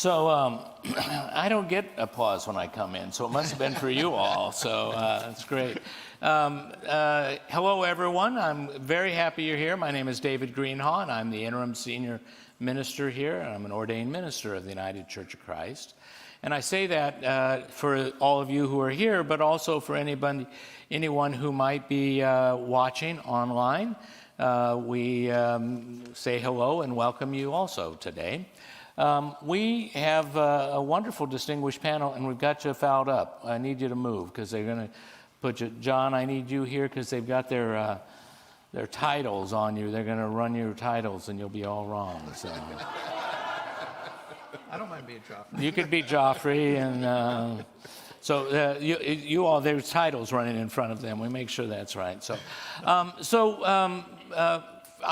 I don't get applause when I come in, so it must have been for you all, so that's great. Hello, everyone. I'm very happy you're here. My name is David Greenhaw, and I'm the interim senior minister here, and I'm an ordained minister of the United Church of Christ. And I say that for all of you who are here, but also for anyone who might be watching online. We say hello and welcome you also today. We have a wonderful distinguished panel, and we've got you fouled up. I need you to move because they're going to put you. John, I need you here because they've got their titles on you. They're going to run your titles, and you'll be all wrong. So. I don't mind being Geoffrey. You could be Geoffrey, and you all, there's titles running in front of them. We make sure that's right. I'm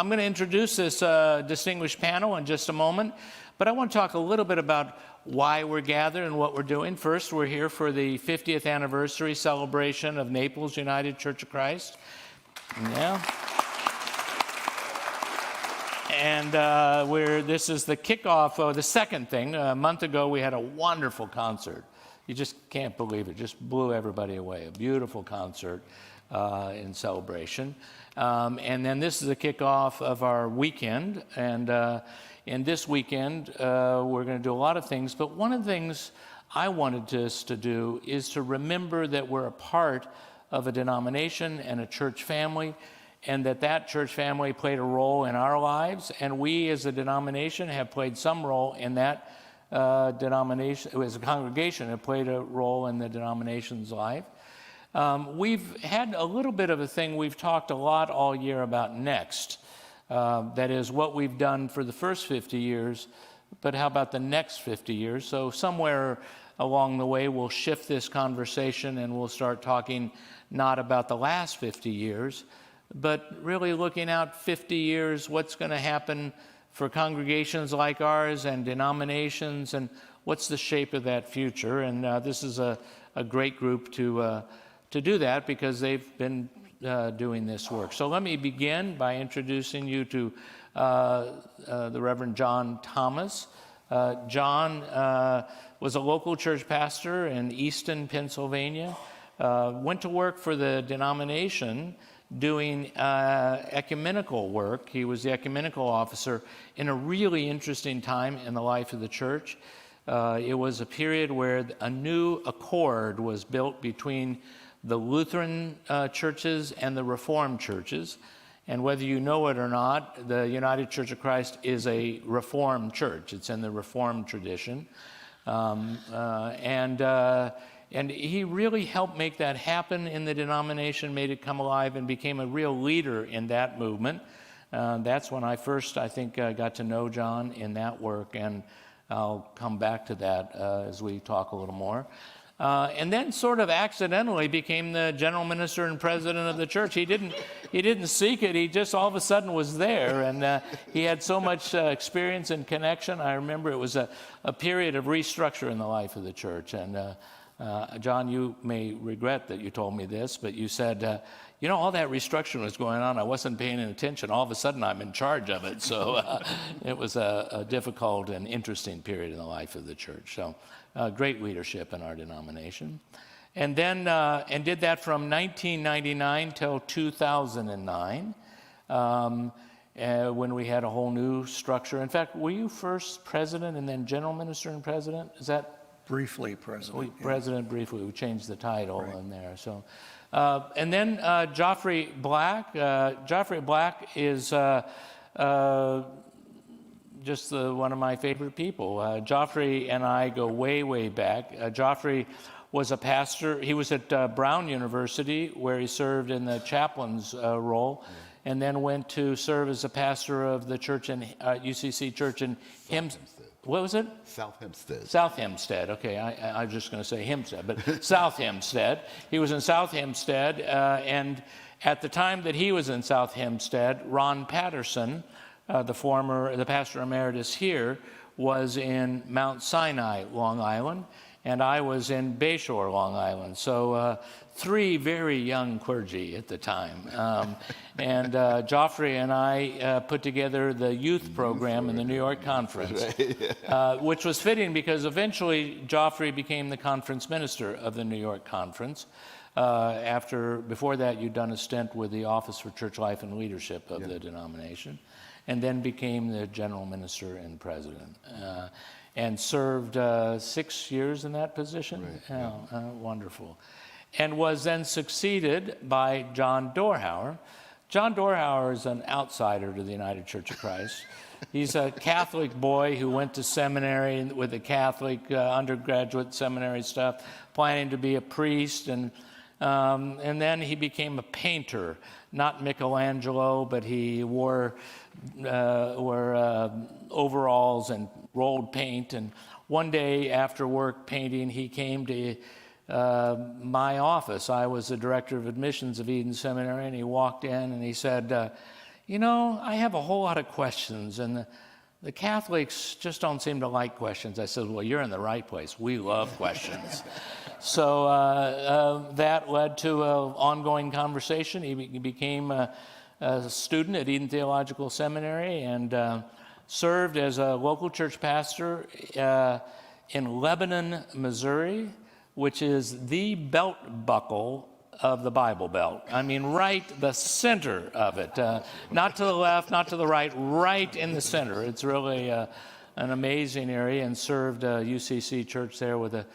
going to introduce this distinguished panel in just a moment. But I want to talk a little bit about why we're gathered and what we're doing. First, we're here for the 50th anniversary celebration of Naples United Church of Christ. Yeah. And this is the kickoff of the second thing. A month ago, we had a wonderful concert. You just can't believe it. Just blew everybody away. A beautiful concert in celebration. And then this is the kickoff of our weekend. And this weekend, we're going to do a lot of things, but one of the things I wanted us to do is to remember that we're a part of a denomination and a church family, and that church family played a role in our lives, and we as a denomination have played some role in that denomination, as a congregation have played a role in the denomination's life. We've had a little bit of a thing we've talked a lot all year about next. That is what we've done for the first 50 years, but how about the next 50 years? So somewhere along the way, we'll shift this conversation and we'll start talking not about the last 50 years, but really looking out 50 years, what's going to happen for congregations like ours and denominations, and what's the shape of that future. And this is a great group to do that because they've been doing this work. So let me begin by introducing you to the Reverend John Thomas. John was a local church pastor in Easton, Pennsylvania. Went to work for the denomination doing ecumenical work. He was the ecumenical officer in a really interesting time in the life of the church. It was a period where a new accord was built between the Lutheran churches and the Reformed churches. And whether you know it or not, the United Church of Christ is a Reformed church. It's in the Reformed tradition. And he really helped make that happen in the denomination, made it come alive, and became a real leader in that movement. That's when I first, I think, got to know John in that work, and I'll come back to that as we talk a little more. And then sort of accidentally became the general minister and president of the church. He didn't seek it. He just all of a sudden was there, and he had so much experience and connection. I remember it was a period of restructure in the life of the church. And John, you may regret that you told me this, but you said, all that restructuring was going on. I wasn't paying attention. All of a sudden, I'm in charge of it. So it was a difficult and interesting period in the life of the church. So great leadership in our denomination. And then and did that from 1999 till 2009 when we had a whole new structure. In fact, were you first president and then general minister and president? Is that? Briefly president. President briefly. We changed the title in there. So, and then Geoffrey Black. Geoffrey Black is just one of my favorite people. Geoffrey and I go way, way back. Geoffrey was a pastor. He was at Brown University, where he served in the chaplain's role, and then went to serve as a pastor of the church in UCC Church in What was it? South Hempstead. South Hempstead. Okay, I was just going to say Hempstead, but South Hempstead. He was in South Hempstead, and at the time that he was in South Hempstead, Ron Patterson, the pastor emeritus here, was in Mount Sinai, Long Island, and I was in Bayshore, Long Island. So 3 very young clergy at the time. And Geoffrey and I put together the youth program in the New York Conference, which was fitting because eventually Geoffrey became the conference minister of the New York Conference. Before that, you'd done a stint with the Office for Church Life and Leadership of the denomination, and then became the general minister and president, and served 6 years in that position. Wonderful. And was then succeeded by John Dorhauer. John Dorhauer is an outsider to the United Church of Christ. He's a Catholic boy who went to seminary with the Catholic undergraduate seminary stuff, planning to be a priest, and then he became a painter. Not Michelangelo, but he wore overalls and rolled paint. And one day after work painting, he came to my office. I was the director of admissions of Eden Seminary, and he walked in and he said, I have a whole lot of questions, and the Catholics just don't seem to like questions. I said, well, you're in the right place. We love questions. So that led to an ongoing conversation. He became a student at Eden Theological Seminary and served as a local church pastor in Lebanon, Missouri, which is the belt buckle of the Bible Belt. I mean, right the center of it. Not to the left, not to the right, right in the center. It's really an amazing area, and served UCC Church there with a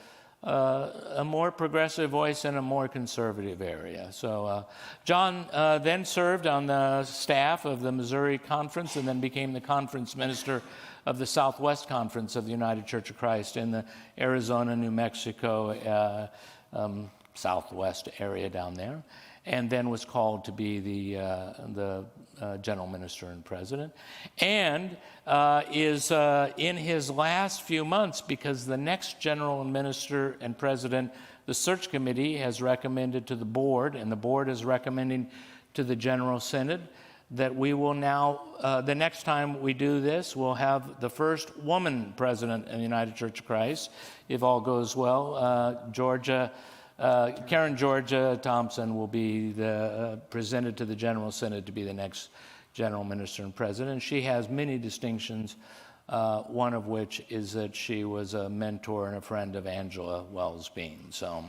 more progressive voice in a more conservative area. So John then served on the staff of the Missouri Conference and then became the conference minister of the Southwest Conference of the United Church of Christ in the Arizona, New Mexico, Southwest area down there, and then was called to be the general minister and president, and is in his last few months, because the next general minister and president, the search committee has recommended to the board, and the board is recommending to the General Synod, that we will now, the next time we do this, we'll have the first woman president in the United Church of Christ, if all goes well. Karen Georgia Thompson will be presented to the General Synod to be the next general minister and president. She has many distinctions, one of which is that she was a mentor and a friend of Angela Wells Bean. So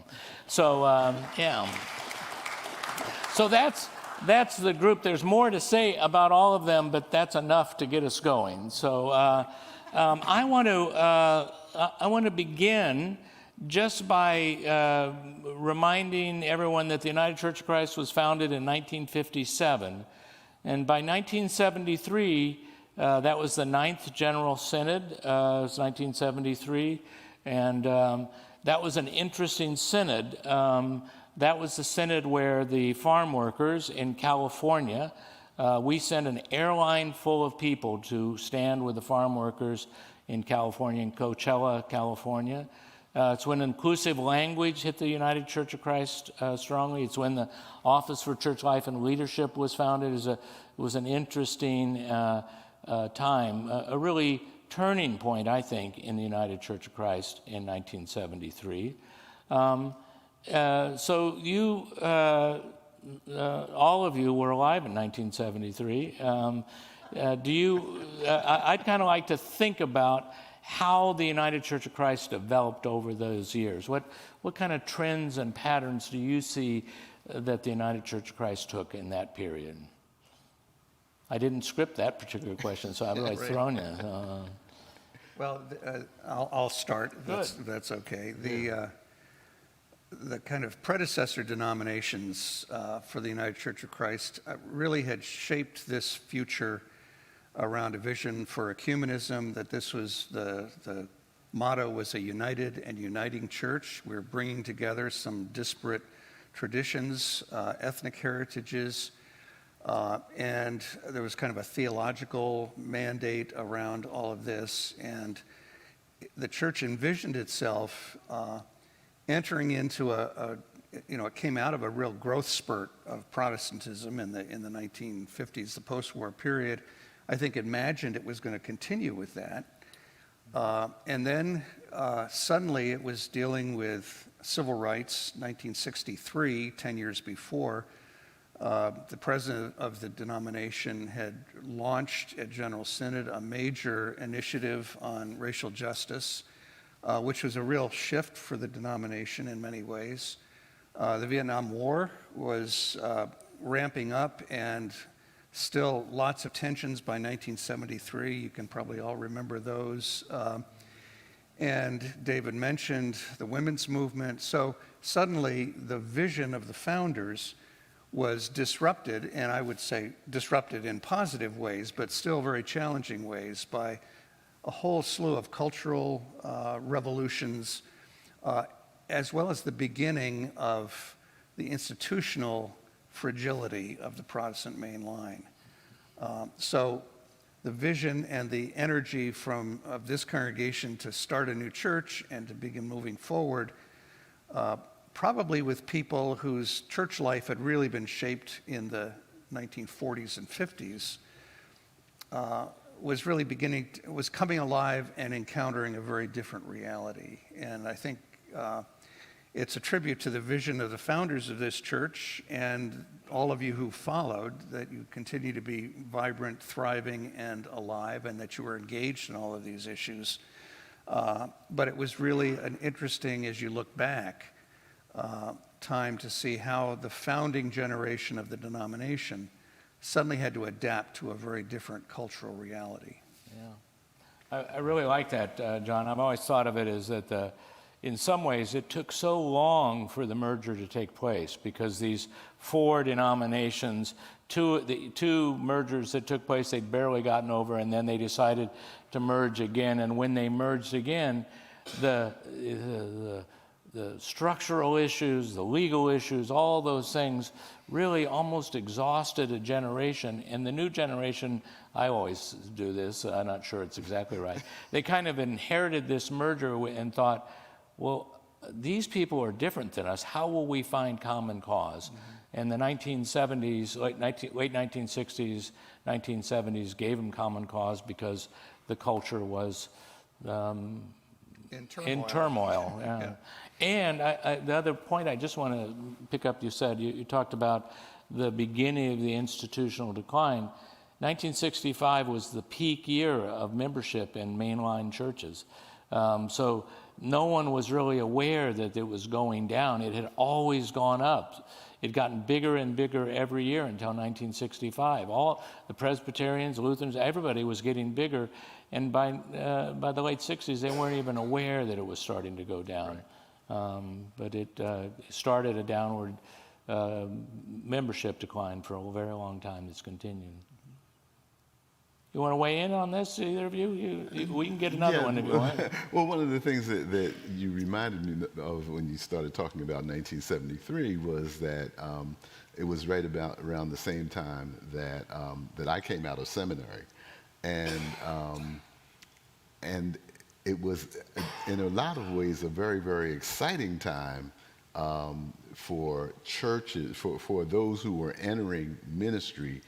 that's the group. There's more to say about all of them, but that's enough to get us going. So I want to begin just by reminding everyone that the United Church of Christ was founded in 1957. And by 1973, that was the 9th General Synod. It was 1973. And that was an interesting synod. That was the synod where the farm workers in California, we sent an airline full of people to stand with the farm workers in California, in Coachella, California. It's when inclusive language hit the United Church of Christ strongly. It's when the Office for Church Life and Leadership was founded. It was an interesting time, a really turning point, I think, in the United Church of Christ in 1973. So you, all of you were alive in 1973. I'd kind of like to think about how the United Church of Christ developed over those years. What kind of trends and patterns do you see that the United Church of Christ took in that period? I didn't script that particular question, so I've really thrown you. Well, I'll start. That's okay. The kind of predecessor denominations for the United Church of Christ really had shaped this future around a vision for ecumenism, that this was the motto was a united and uniting church. We're bringing together some disparate traditions, ethnic heritages, and there was kind of a theological mandate around all of this. And the church envisioned itself entering into it came out of a real growth spurt of Protestantism in the 1950s, the post-war period. I think imagined it was going to continue with that. And then suddenly it was dealing with civil rights. 1963, 10 years before, the president of the denomination had launched at General Synod a major initiative on racial justice, which was a real shift for the denomination in many ways. The Vietnam War was ramping up, and still lots of tensions by 1973. You can probably all remember those. And David mentioned the women's movement. So suddenly the vision of the founders was disrupted, and I would say disrupted in positive ways, but still very challenging ways, by a whole slew of cultural revolutions, as well as the beginning of the institutional fragility of the Protestant main line. So the vision and the energy of this congregation to start a new church and to begin moving forward, probably with people whose church life had really been shaped in the 1940s and 50s, was really was coming alive and encountering a very different reality. And I think it's a tribute to the vision of the founders of this church and all of you who followed, that you continue to be vibrant, thriving, and alive, and that you were engaged in all of these issues. But it was really an interesting, as you look back, time to see how the founding generation of the denomination suddenly had to adapt to a very different cultural reality. Yeah. I really like that, John. I've always thought of it as that in some ways it took so long for the merger to take place, because these four denominations, the two mergers that took place, they'd barely gotten over, and then they decided to merge again. And when they merged again, the structural issues, the legal issues, all those things really almost exhausted a generation. And the new generation, I always do this, I'm not sure it's exactly right, they kind of inherited this merger and thought, well, these people are different than us. How will we find common cause? Mm-hmm. And the 1970s, late 1960s, 1970s gave them common cause because the culture was in turmoil. Yeah. Yeah. And the other point I just want to pick up, you said, you talked about the beginning of the institutional decline. 1965 was the peak year of membership in mainline churches. So no one was really aware that it was going down. It had always gone up. It had gotten bigger and bigger every year until 1965. All the Presbyterians, Lutherans, everybody was getting bigger. And by the late 60s, they weren't even aware that it was starting to go down. Right. But it started a downward membership decline for a very long time. It's continued. You want to weigh in on this, either of you? We can get another one if you want. Well, one of the things that you reminded me of when you started talking about 1973 was that it was right around the same time that I came out of seminary, and it was in a lot of ways a very, very exciting time for churches, for those who were entering ministry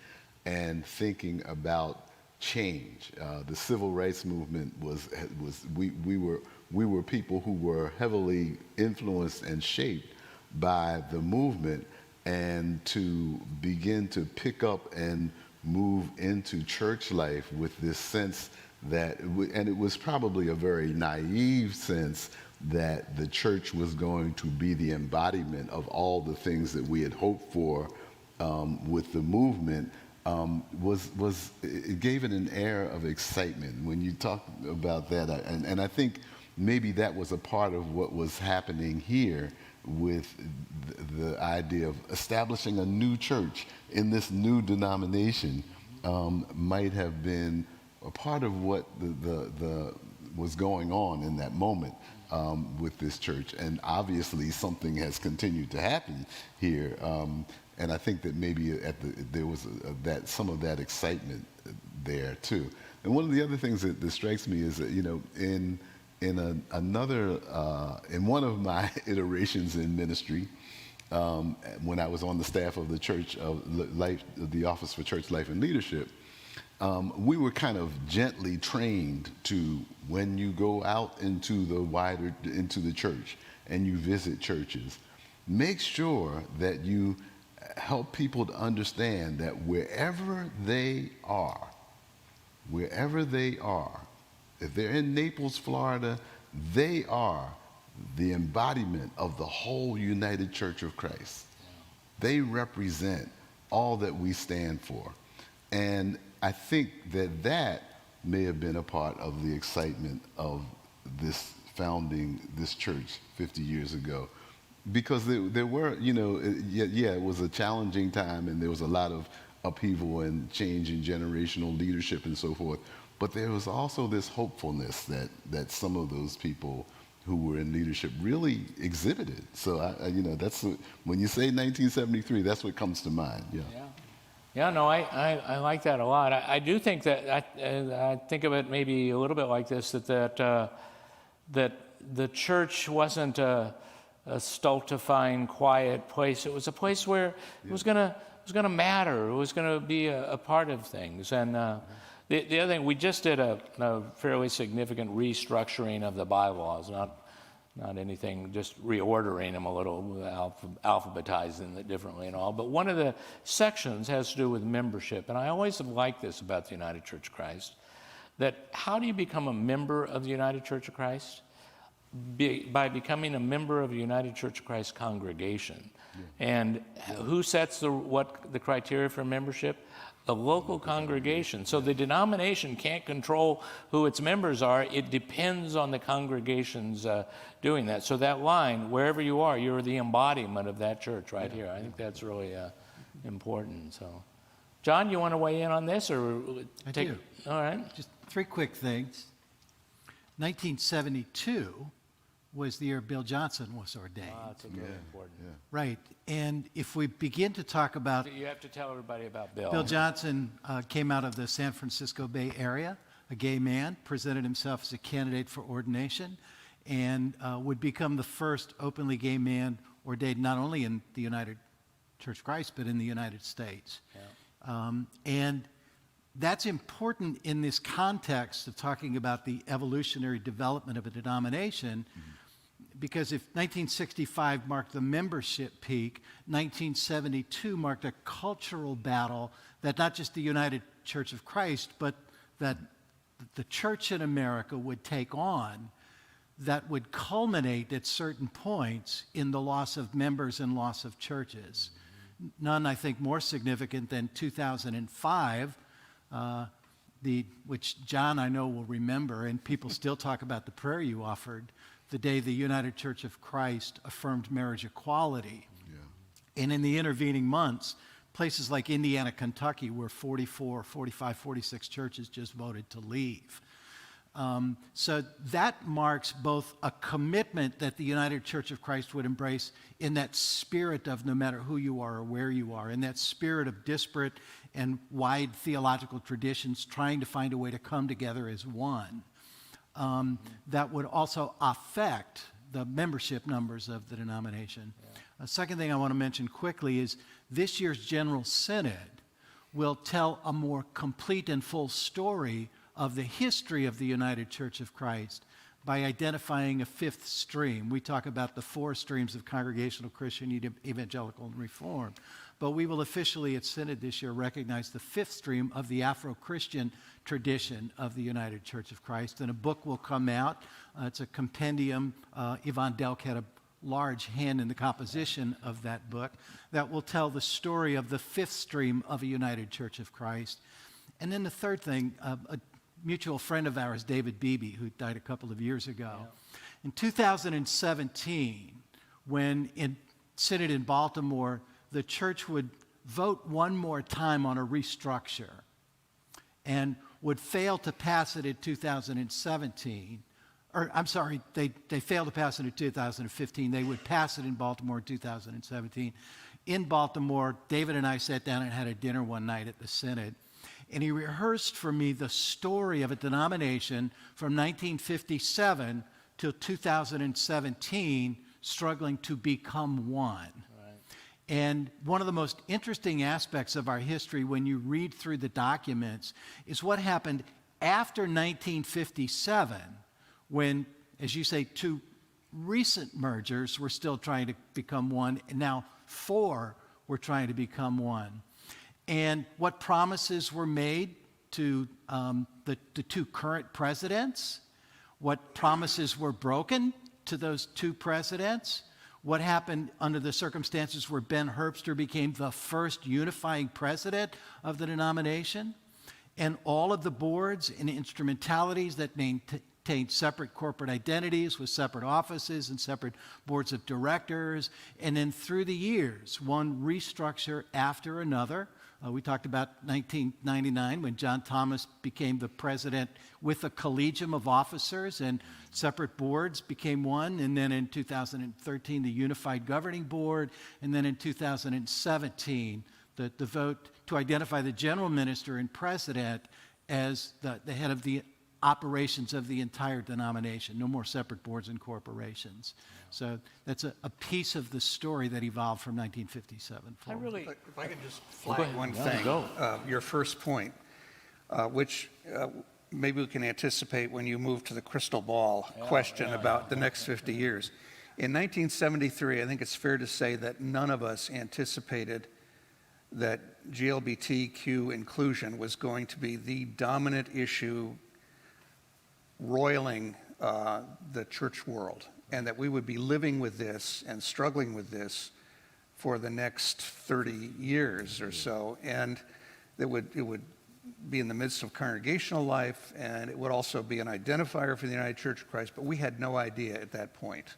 and thinking about change. The civil rights movement we were people who were heavily influenced and shaped by the movement, and to begin to pick up and move into church life with this sense that, and it was probably a very naive sense, that the church was going to be the embodiment of all the things that we had hoped for with the movement. It gave it an air of excitement when you talk about that, and I think maybe that was a part of what was happening here with the idea of establishing a new church in this new denomination. Might have been a part of what the was going on in that moment with this church, and obviously something has continued to happen here. And I think that maybe there was some of that excitement there too. And one of the other things that strikes me is that, in one of my iterations in ministry, when I was on the staff of the Church of Life, the Office for Church Life and Leadership, we were kind of gently trained to, when you go out into the church and you visit churches, make sure that you help people to understand that wherever they are, if they're in Naples, Florida, they are the embodiment of the whole United Church of Christ. They represent all that we stand for. And I think that may have been a part of the excitement of this founding this church 50 years ago. Because there were, it was a challenging time, and there was a lot of upheaval and change in generational leadership and so forth. But there was also this hopefulness that some of those people who were in leadership really exhibited. So, that's when you say 1973, that's what comes to mind. Yeah, no, I like that a lot. I do think that, I think of it maybe a little bit like this, that the church wasn't a stultifying, quiet place. It was a place where it was going to matter. It was going to be a part of things. And the other thing, we just did a fairly significant restructuring of the bylaws, not anything, just reordering them a little, alphabetizing it differently and all. But one of the sections has to do with membership. And I always have liked this about the United Church of Christ, that how do you become a member of the United Church of Christ? By becoming a member of a United Church of Christ congregation. And who sets the criteria for membership? The local congregation. So the denomination can't control who its members are. It depends on the congregations doing that. So that line, wherever you are, you're the embodiment of that church right here. I think that's really important. So, John, you want to weigh in on this, or I do. All right. Just three quick things. 1972 was the year Bill Johnson was ordained. That's really important. Right. And if we begin to talk about... You have to tell everybody about Bill. Bill Johnson came out of the San Francisco Bay Area, a gay man, presented himself as a candidate for ordination, and would become the first openly gay man ordained not only in the United Church of Christ, but in the United States. And that's important in this context of talking about the evolutionary development of a denomination, because if 1965 marked the membership peak, 1972 marked a cultural battle that not just the United Church of Christ, but that the church in America would take on, that would culminate at certain points in the loss of members and loss of churches. None, I think, more significant than 2005, which John, I know, will remember, and people still talk about the prayer you offered, the day the United Church of Christ affirmed marriage equality. And in the intervening months, places like Indiana, Kentucky, where 44, 45, 46 churches just voted to leave. So that marks both a commitment that the United Church of Christ would embrace in that spirit of no matter who you are or where you are, in that spirit of disparate and wide theological traditions trying to find a way to come together as one. That would also affect the membership numbers of the denomination. A second thing I want to mention quickly is this year's General Synod will tell a more complete and full story of the history of the United Church of Christ by identifying a fifth stream. We talk about the four streams of Congregational, Christian, Evangelical, and Reformed. But we will officially at Synod this year recognize the fifth stream of the Afro-Christian tradition of the United Church of Christ. And a book will come out. It's a compendium. Yvonne Delk had a large hand in the composition of that book that will tell the story of the fifth stream of a United Church of Christ. And then the third thing, a mutual friend of ours, David Beebe, who died a couple of years ago. In 2017, when in Synod in Baltimore, the church would vote one more time on a restructure and would fail to pass it in 2017. Or, I'm sorry, they failed to pass it in 2015. They would pass it in Baltimore in 2017. In Baltimore, David and I sat down and had a dinner one night at the Synod, and he rehearsed for me the story of a denomination from 1957 till 2017 struggling to become one. And one of the most interesting aspects of our history when you read through the documents is what happened after 1957, when, as you say, two recent mergers were still trying to become one, and now 4 were trying to become one. And what promises were made to the 2 current presidents, what promises were broken to those 2 presidents, what happened under the circumstances where Ben Herbster became the first unifying president of the denomination, and all of the boards and instrumentalities that maintained separate corporate identities with separate offices and separate boards of directors, and then through the years, one restructure after another. We talked about 1999 when John Thomas became the president with a collegium of officers and separate boards became one, and then in 2013 the unified governing board, and then in 2017 the vote to identify the general minister and president as the head of the operations of the entire denomination. No more separate boards and corporations. So that's a piece of the story that evolved from 1957 forward. If I could just flag one thing, your first point, which maybe we can anticipate when you move to the crystal ball question about the next 50 years. In 1973, I think it's fair to say that none of us anticipated that GLBTQ inclusion was going to be the dominant issue roiling the church world, and that we would be living with this and struggling with this for the next 30 years or so, and it would be in the midst of congregational life, and it would also be an identifier for the United Church of Christ, but we had no idea at that point.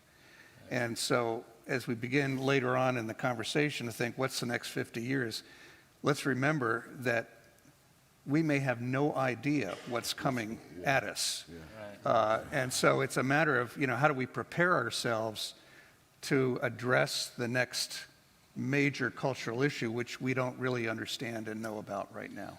And so as we begin later on in the conversation to think, what's the next 50 years, let's remember that we may have no idea what's coming at us. And so it's a matter of, how do we prepare ourselves to address the next major cultural issue, which we don't really understand and know about right now.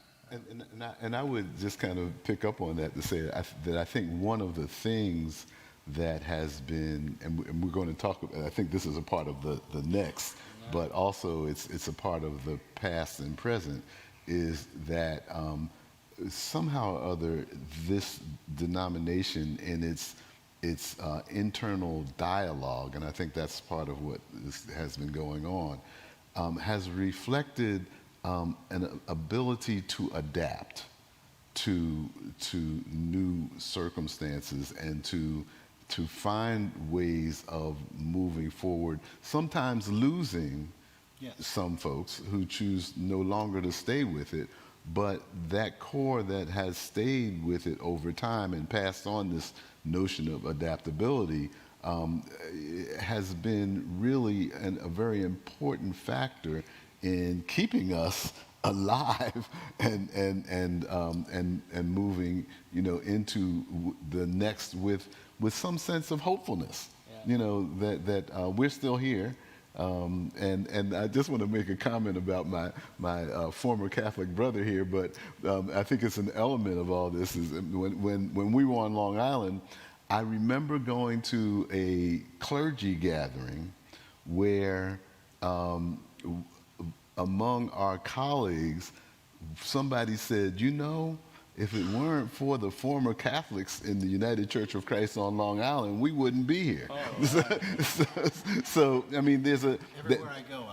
And I would just kind of pick up on that to say that I think one of the things that has been, and we're going to talk about, I think this is a part of the next, but also it's a part of the past and present, is that somehow or other this denomination in its internal dialogue, and I think that's part of what has been going on, has reflected an ability to adapt to new circumstances and to find ways of moving forward, sometimes losing some folks who choose no longer to stay with it, but that core that has stayed with it over time and passed on this notion of adaptability has been really a very important factor in keeping us alive and moving, into the next with some sense of hopefulness. That we're still here. And I just want to make a comment about my former Catholic brother here, but I think it's an element of all this. Is when we were on Long Island, I remember going to a clergy gathering where among our colleagues, somebody said, if it weren't for the former Catholics in the United Church of Christ on Long Island, we wouldn't be here. So I mean, there's a... Everywhere I go,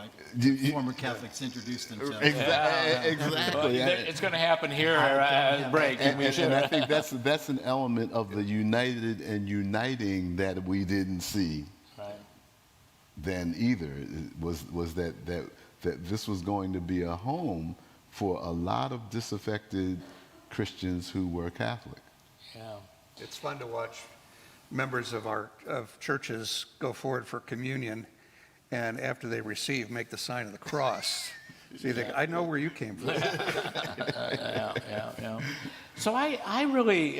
former Catholics introduce themselves. Exactly. It's going to happen here at break. And I think that's an element of the united and uniting that we didn't see then either, was that this was going to be a home for a lot of disaffected Christians who were Catholic. Yeah. It's fun to watch members of churches go forward for communion, and after they receive, make the sign of the cross. So you think, I know where you came from. Yeah. So I really,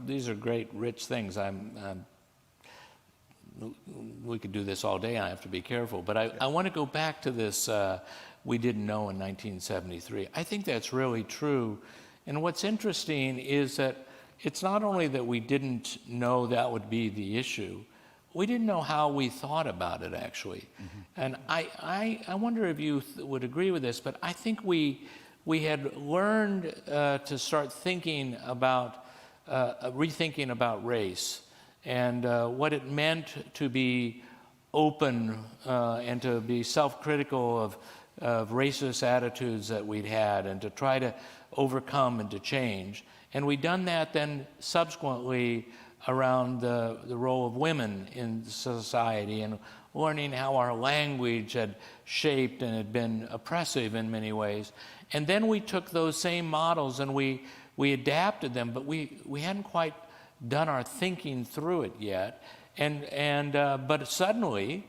these are great, rich things. We could do this all day. I have to be careful, but I want to go back to this. We didn't know in 1973. I think that's really true. And what's interesting is that it's not only that we didn't know that would be the issue. we didn't know how we thought about it, actually. And I wonder if you would agree with this, but I think we had learned to start thinking about, rethinking about race and what it meant to be open and to be self-critical of racist attitudes that we'd had and to try to overcome and to change. And we'd done that then subsequently around the role of women in society and learning how our language had shaped and had been oppressive in many ways. And then we took those same models and we adapted them, but we hadn't quite done our thinking through it yet. But suddenly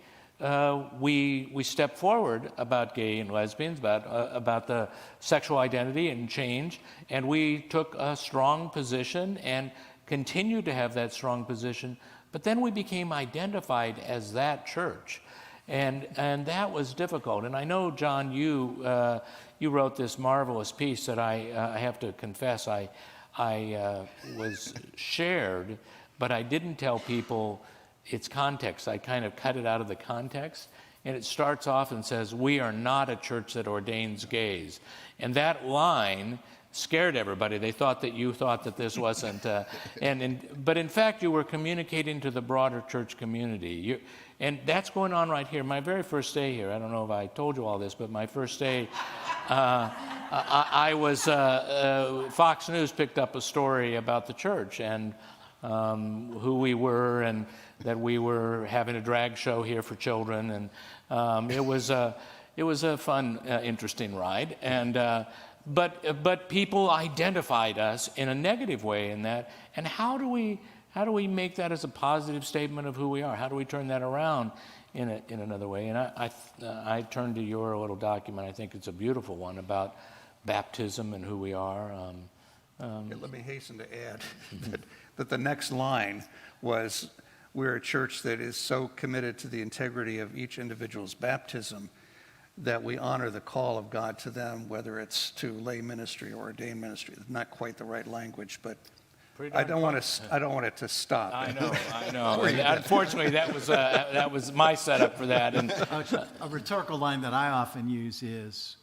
we stepped forward about gay and lesbians, about the sexual identity and change, and we took a strong position and continued to have that strong position. But then we became identified as that church, and that was difficult. And I know, John, you wrote this marvelous piece that I have to confess I was shared, but I didn't tell people its context. I kind of cut it out of the context, and it starts off and says, "We are not a church that ordains gays." And that line scared everybody. They thought that you thought that this wasn't, but in fact you were communicating to the broader church community. And that's going on right here. My very first day here, I don't know if I told you all this, but my first day, I was, Fox News picked up a story about the church and who we were and that we were having a drag show here for children. And it was a fun, interesting ride. And but people identified us in a negative way in that. And how do we make that as a positive statement of who we are? How do we turn that around in another way? And I turned to your little document. I think it's a beautiful one about baptism and who we are. Let me hasten to add that the next line was, we're a church that is so committed to the integrity of each individual's baptism that we honor the call of God to them, whether it's to lay ministry or ordained ministry. Not quite the right language, but I don't want it to stop. I know. Unfortunately, that was my setup for that. And A rhetorical line that I often use is,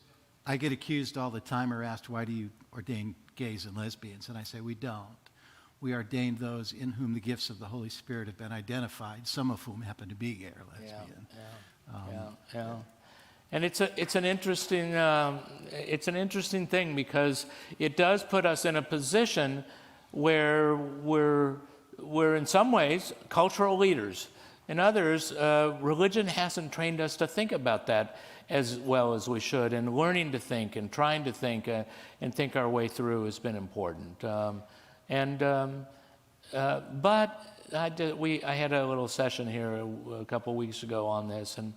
I get accused all the time or asked, why do you ordain gays and lesbians? And I say, we don't. We ordain those in whom the gifts of the Holy Spirit have been identified, some of whom happen to be gay or lesbian. Yeah. And it's an interesting thing because it does put us in a position where we're in some ways cultural leaders. In others, religion hasn't trained us to think about that as well as we should. And learning to think and trying to think and think our way through has been important. But I had a little session here a couple weeks ago on this, and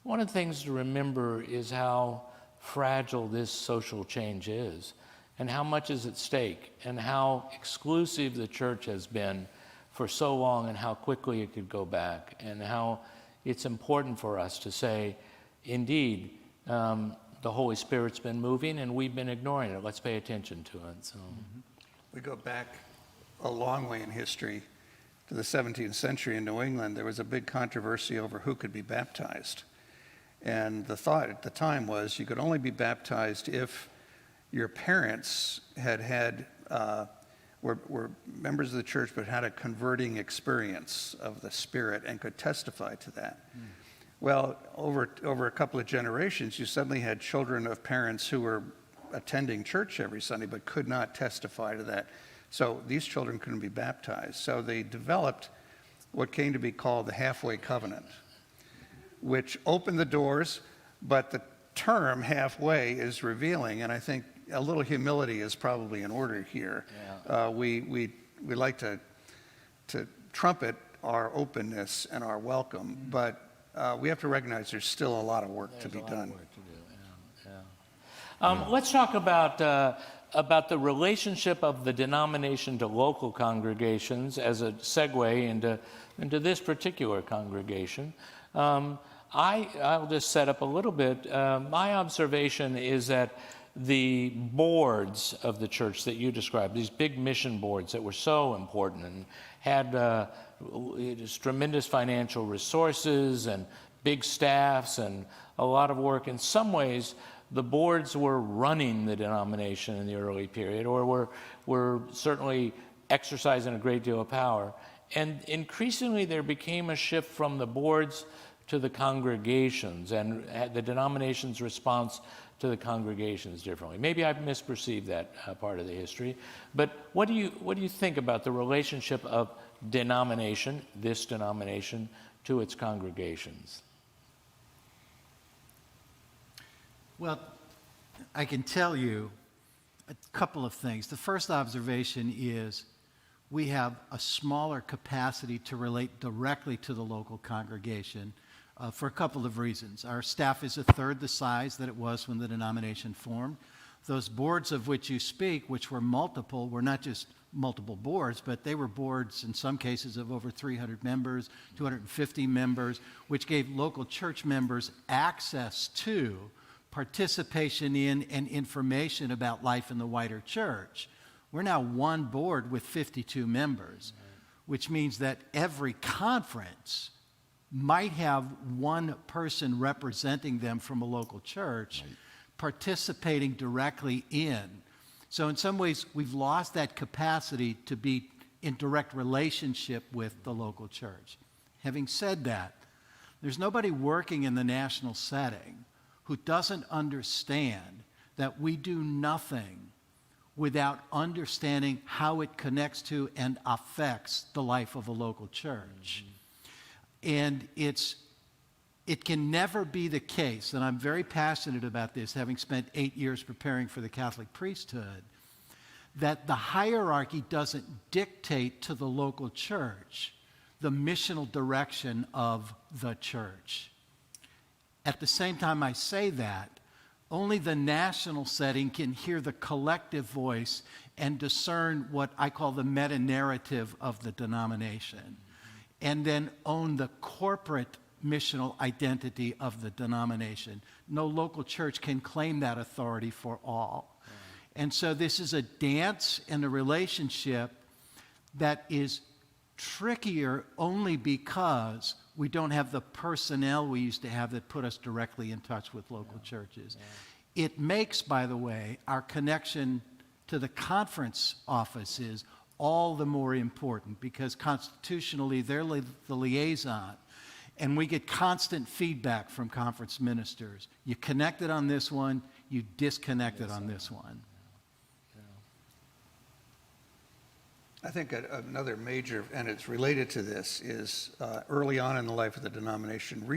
one of the things to remember is how fragile this social change is and how much is at stake and how exclusive the church has been for so long and how quickly it could go back and how it's important for us to say, indeed, the Holy Spirit's been moving and we've been ignoring it. Let's pay attention to it. So, We go back a long way in history to the 17th century in New England. There was a big controversy over who could be baptized. And the thought at the time was you could only be baptized if your parents were members of the church but had a converting experience of the Spirit and could testify to that. Well, over a couple of generations, you suddenly had children of parents who were attending church every Sunday but could not testify to that. So these children couldn't be baptized. So they developed what came to be called the halfway covenant, which opened the doors, but the term halfway is revealing, and I think a little humility is probably in order here. Yeah. We like to trumpet our openness and our welcome, but we have to recognize there's still a lot of work to be done. Let's talk about the relationship of the denomination to local congregations as a segue into this particular congregation. I'll just set up a little bit. My observation is that the boards of the church that you described, these big mission boards that were so important and had just tremendous financial resources and big staffs and a lot of work. In some ways, the boards were running the denomination in the early period, or were certainly exercising a great deal of power. And increasingly, there became a shift from the boards to the congregations, and the denomination's response to the congregations differently. Maybe I've misperceived that part of the history, but what do you think about the relationship of denomination, this denomination, to its congregations? Well, I can tell you a couple of things. The first observation is we have a smaller capacity to relate directly to the local congregation for a couple of reasons. Our staff is a third the size that it was when the denomination formed. Those boards of which you speak, which were multiple, were not just multiple boards, but they were boards in some cases of over 300 members, 250 members, which gave local church members access to, participation in, and information about life in the wider church. We're now one board with 52 members, which means that every conference might have one person representing them from a local church, participating directly in. So in some ways, we've lost that capacity to be in direct relationship with the local church. Having said that, there's nobody working in the national setting who doesn't understand that we do nothing without understanding how it connects to and affects the life of a local church. And it can never be the case, and I'm very passionate about this, having spent 8 years preparing for the Catholic priesthood, that the hierarchy doesn't dictate to the local church the missional direction of the church. At the same time I say that, only the national setting can hear the collective voice and discern what I call the meta-narrative of the denomination, and then own the corporate missional identity of the denomination. No local church can claim that authority for all. And so this is a dance and a relationship that is trickier only because we don't have the personnel we used to have that put us directly in touch with local churches. It makes, by the way, our connection to the conference offices all the more important because constitutionally they're the liaison, and we get constant feedback from conference ministers. You connected on this one, you disconnected on this one. I think another major, and it's related to this, is early on in the life of the denomination,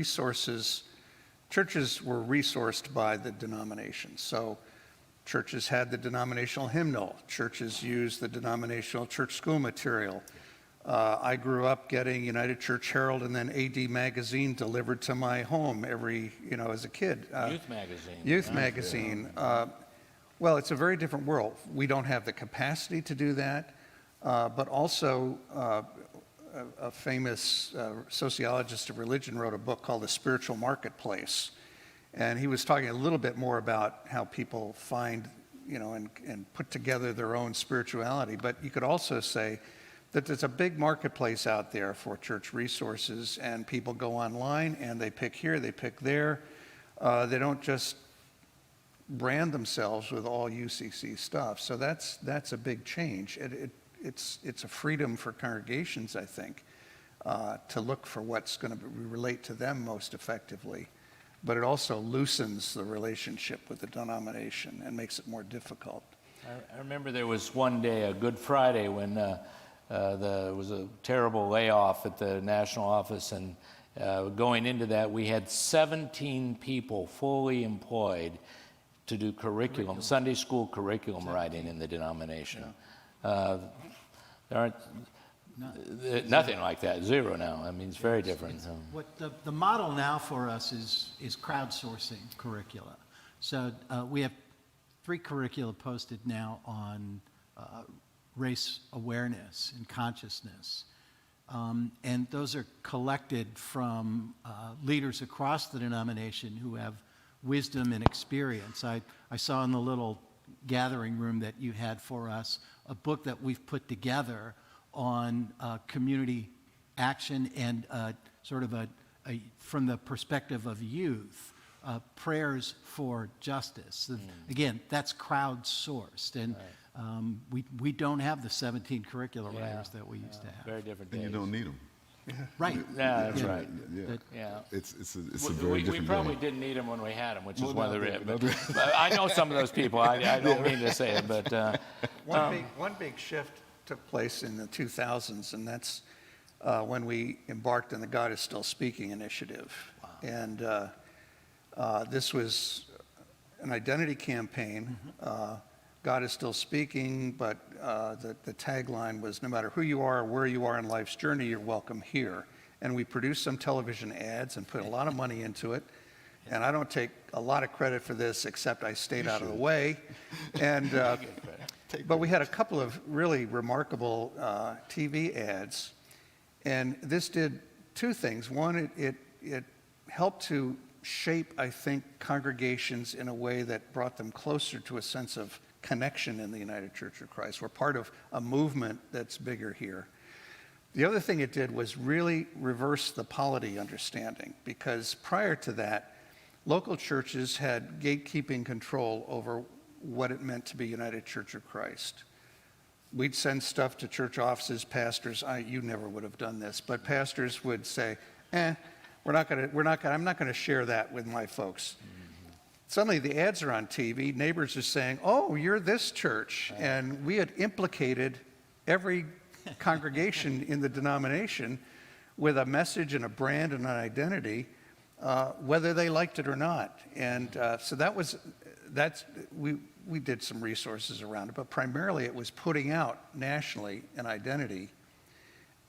churches were resourced by the denomination. So churches had the denominational hymnal. Churches used the denominational church school material. I grew up getting United Church Herald and then AD Magazine delivered to my home as a kid. Youth magazine. Youth magazine. Well, it's a very different world. We don't have the capacity to do that. But also, a famous sociologist of religion wrote a book called The Spiritual Marketplace. And he was talking a little bit more about how people find, and put together their own spirituality. But you could also say that there's a big marketplace out there for church resources, and people go online and they pick here, they pick there. They don't just brand themselves with all UCC stuff. So that's a big change. It's a freedom for congregations, I think, to look for what's going to relate to them most effectively. But it also loosens the relationship with the denomination and makes it more difficult. I remember there was one day, a Good Friday, when there was a terrible layoff at the national office, and going into that, we had 17 people fully employed to do curriculum, Sunday school curriculum writing in the denomination. Yeah. There aren't nothing like that, zero now. I mean, it's very different. What the model now for us is crowdsourcing curricula. So we have 3 curricula posted now on race awareness and consciousness. And those are collected from leaders across the denomination who have wisdom and experience. I saw in the little gathering room that you had for us a book that we've put together on community action and sort of from the perspective of youth, prayers for justice. Again, that's crowdsourced, and we don't have the 17 curricular writers that we used to have. Very different And days. you don't need them. Right. Yeah, that's Yeah, right. Yeah. Yeah. It's a very We different probably day. didn't need them when we had them, which is Well, one of no, the no, but I know some of those people. I don't mean to say it, but One big shift took place in the 2000s, and that's when we embarked on the God is Still Speaking initiative. And this was an identity campaign. God is still speaking, but the tagline was, no matter who you are or where you are in life's journey, you're welcome here. And we produced some television ads and put a lot of money into it. And I don't take a lot of credit for this, except I stayed out of the way. And but we had a couple of really remarkable TV ads. And this did two things. One, it helped to shape, I think, congregations in a way that brought them closer to a sense of connection in the United Church of Christ. We're part of a movement that's bigger here. The other thing it did was really reverse the polity understanding, because prior to that, local churches had gatekeeping control over what it meant to be United Church of Christ. We'd send stuff to church offices, pastors. You never would have done this, but pastors would say, I'm not going to share that with my folks. Suddenly the ads are on TV. Neighbors are saying, oh, you're this church. And we had implicated every congregation in the denomination with a message and a brand and an identity, whether they liked it or not. And so we did some resources around it, but primarily it was putting out nationally an identity.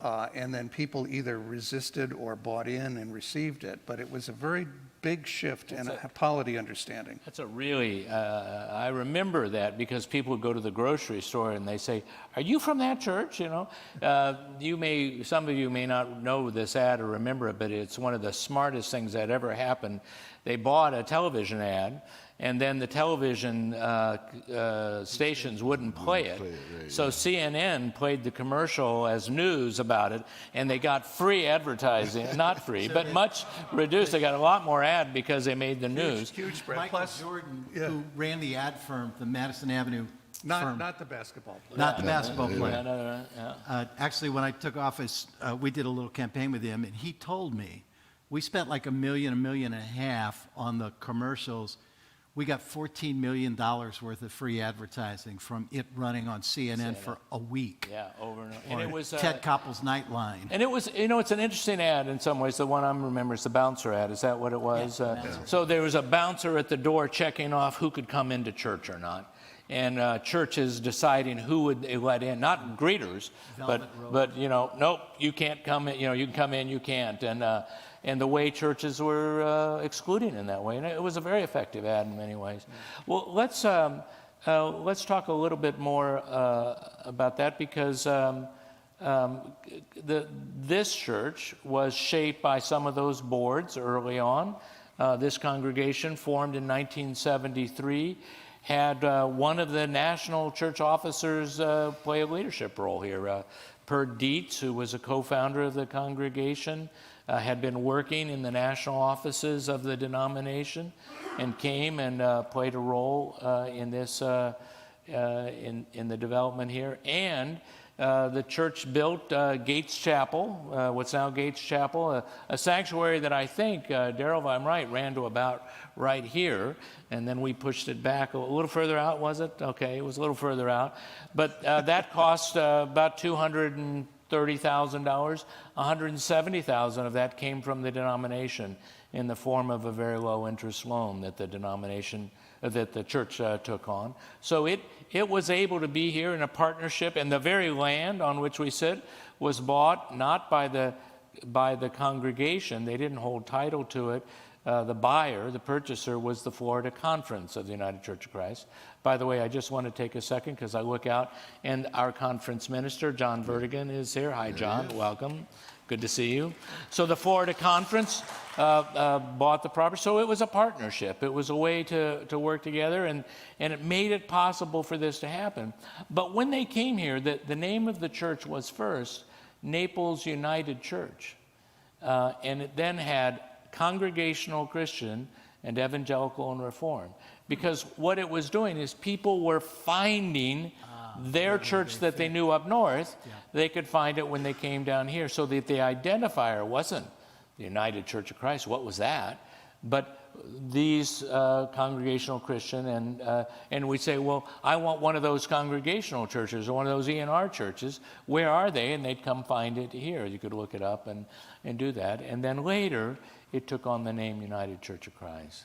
And then people either resisted or bought in and received it. But it was a very big shift in a polity understanding. that's a really, I remember that because people would go to the grocery store and they say, are you from that church? You know, some of you may not know this ad or remember it, but it's one of the smartest things that ever happened. They bought a television ad, and then the television stations wouldn't play it. So CNN played the commercial as news about it, and they got free advertising. Not free, but much reduced. They got a lot more ad because they made the news. Huge spread. Michael Plus, Jordan, who ran the ad firm, the Madison Avenue firm. not the basketball player. Not the basketball player. Yeah, no, yeah. Actually, when I took office, we did a little campaign with him, and he told me, we spent like $1 million and a half on the commercials. We got $14 million worth of free advertising from it running on CNN for a week. Yeah, over and over. And it was Ted Koppel's Nightline. And it was, it's an interesting ad in some ways. The one I remember is the bouncer ad. Is that what it was? So there was a bouncer at the door checking off who could come into church or not. And churches deciding who would they let in, not greeters, but nope, you can't come in. You can come in, you can't. And the way churches were excluding in that way. And it was a very effective ad in many ways. Well, let's talk a little bit more about that, because this church was shaped by some of those boards early on. This congregation, formed in 1973, had one of the national church officers play a leadership role here. Perd Dietz, who was a co-founder of the congregation, had been working in the national offices of the denomination, and came and played a role in this in the development here. And the church built Gates Chapel, what's now Gates Chapel, a sanctuary that I think, Daryl, if I'm right, ran to about right here, and then we pushed it back a little further out, was it? Okay, it was a little further out. But that cost about $230,000. $170,000 of that came from the denomination in the form of a very low interest loan that the denomination, that the church took on. So it was able to be here in a partnership, and the very land on which we sit was bought not by the congregation. They didn't hold title to it. the buyer, the purchaser, was the Florida Conference of the United Church of Christ. By the way, I just want to take a second because I look out and our conference minister, John Vertigan, is here. Hi, John. Welcome. Good to see you. So the Florida Conference bought the property. So it was a partnership. It was a way to work together, and it made it possible for this to happen. But when they came here, the name of the church was first Naples United Church. And it then had Congregational Christian and Evangelical and Reformed. Because what it was doing is people were finding their church that they knew up north, they could find it when they came down here. So that the identifier wasn't the United Church of Christ. What was that? But these Congregational Christian, and we say, well, I want one of those Congregational churches or one of those ENR churches. Where are they? And they'd come find it here. You could look it up and do that. And then later, it took on the name United Church of Christ.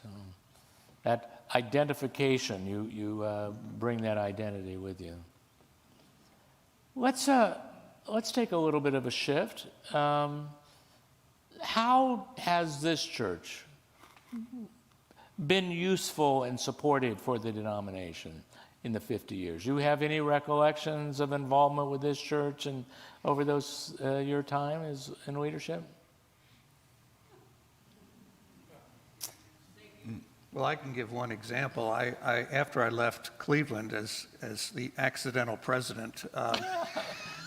That identification, you bring that identity with you. Let's take a little bit of a shift. How has this church been useful and supportive for the denomination in the 50 years? Do you have any recollections of involvement with this church and over those your time in leadership? Well, I can give one example. I after I left Cleveland as the accidental president,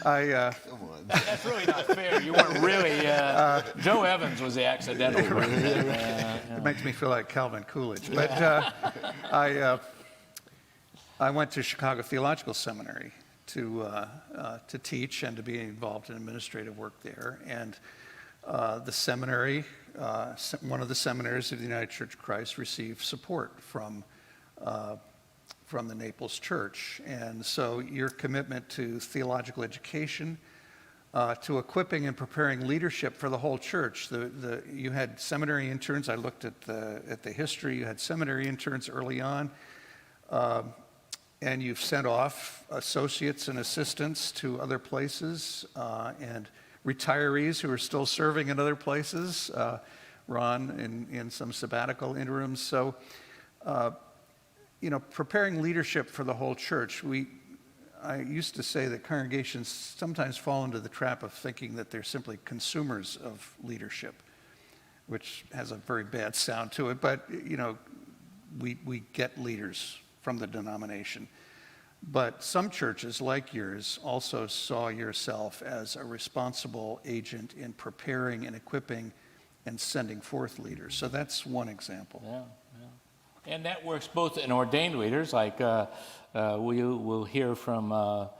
That's really not fair. You weren't really. Joe Evans was the accidental president. It makes me feel like Calvin Coolidge. But I went to Chicago Theological Seminary to teach and to be involved in administrative work there. And the seminary, one of the seminaries of the United Church of Christ, received support from the Naples Church. And so your commitment to theological education, to equipping and preparing leadership for the whole church. You had seminary interns. I looked at the history. You had seminary interns early on. And you've sent off associates and assistants to other places, and retirees who are still serving in other places, Ron in some sabbatical interims. So, preparing leadership for the whole church. I used to say that congregations sometimes fall into the trap of thinking that they're simply consumers of leadership, which has a very bad sound to it, but, we get leaders from the denomination. But some churches, like yours, also saw yourself as a responsible agent in preparing and equipping and sending forth leaders. So that's one example. Yeah. And that works both in ordained leaders, like we'll hear from a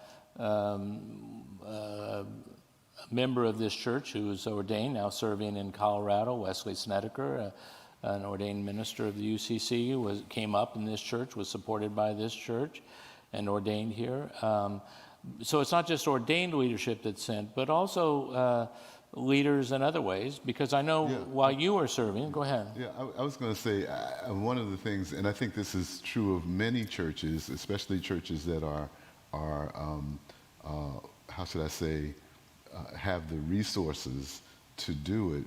member of this church who is ordained, now serving in Colorado, Wesley Snedeker, an ordained minister of the UCC, came up in this church, was supported by this church, and ordained here. So it's not just ordained leadership that's sent, but also leaders in other ways, because I know while you were serving, go ahead. Yeah, I was going to say, one of the things, and I think this is true of many churches, especially churches that are how should I say, have the resources to do it.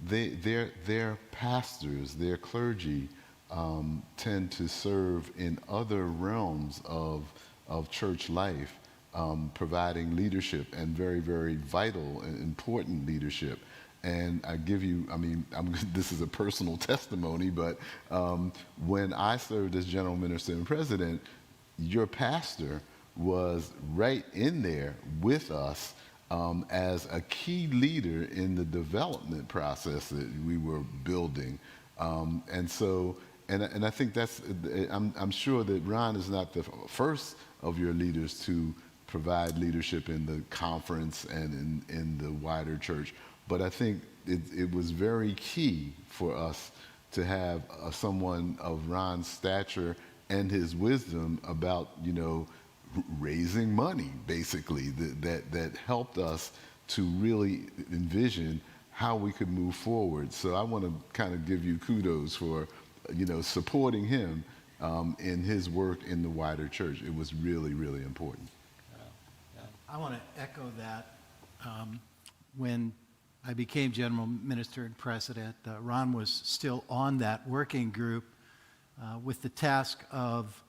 Their pastors, their clergy, tend to serve in other realms of church life, providing leadership, and very, very vital and important leadership. And I give you, this is a personal testimony, but when I served as general minister and president, your pastor was right in there with us as a key leader in the development process that we were building. And I think I'm sure that Ron is not the first of your leaders to provide leadership in the conference and in the wider church. But I think it was very key for us to have someone of Ron's stature and his wisdom about, raising money, basically, that helped us to really envision how we could move forward. So I want to kind of give you kudos for, supporting him in his work in the wider church. It was really, really important. I want to echo that. When I became general minister and president. Ron was still on that working group with the task of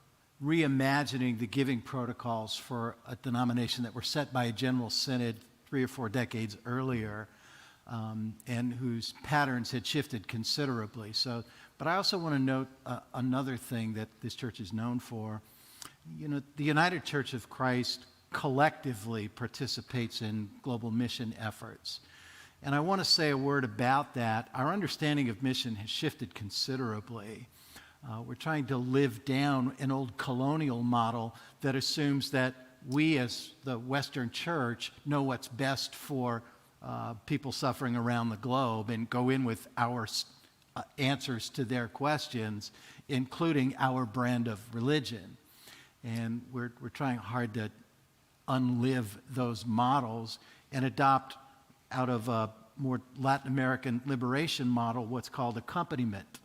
reimagining the giving protocols for a denomination that were set by a general synod 3 or 4 decades earlier, and whose patterns had shifted considerably. But I also want to note another thing that this church is known for. You know, the United Church of Christ collectively participates in global mission efforts. And I want to say a word about that. Our understanding of mission has shifted considerably. We're trying to live down an old colonial model that assumes that we as the Western church know what's best for people suffering around the globe and go in with our answers to their questions, including our brand of religion. And we're trying hard to unlive those models and adopt out of a more Latin American liberation model what's called accompaniment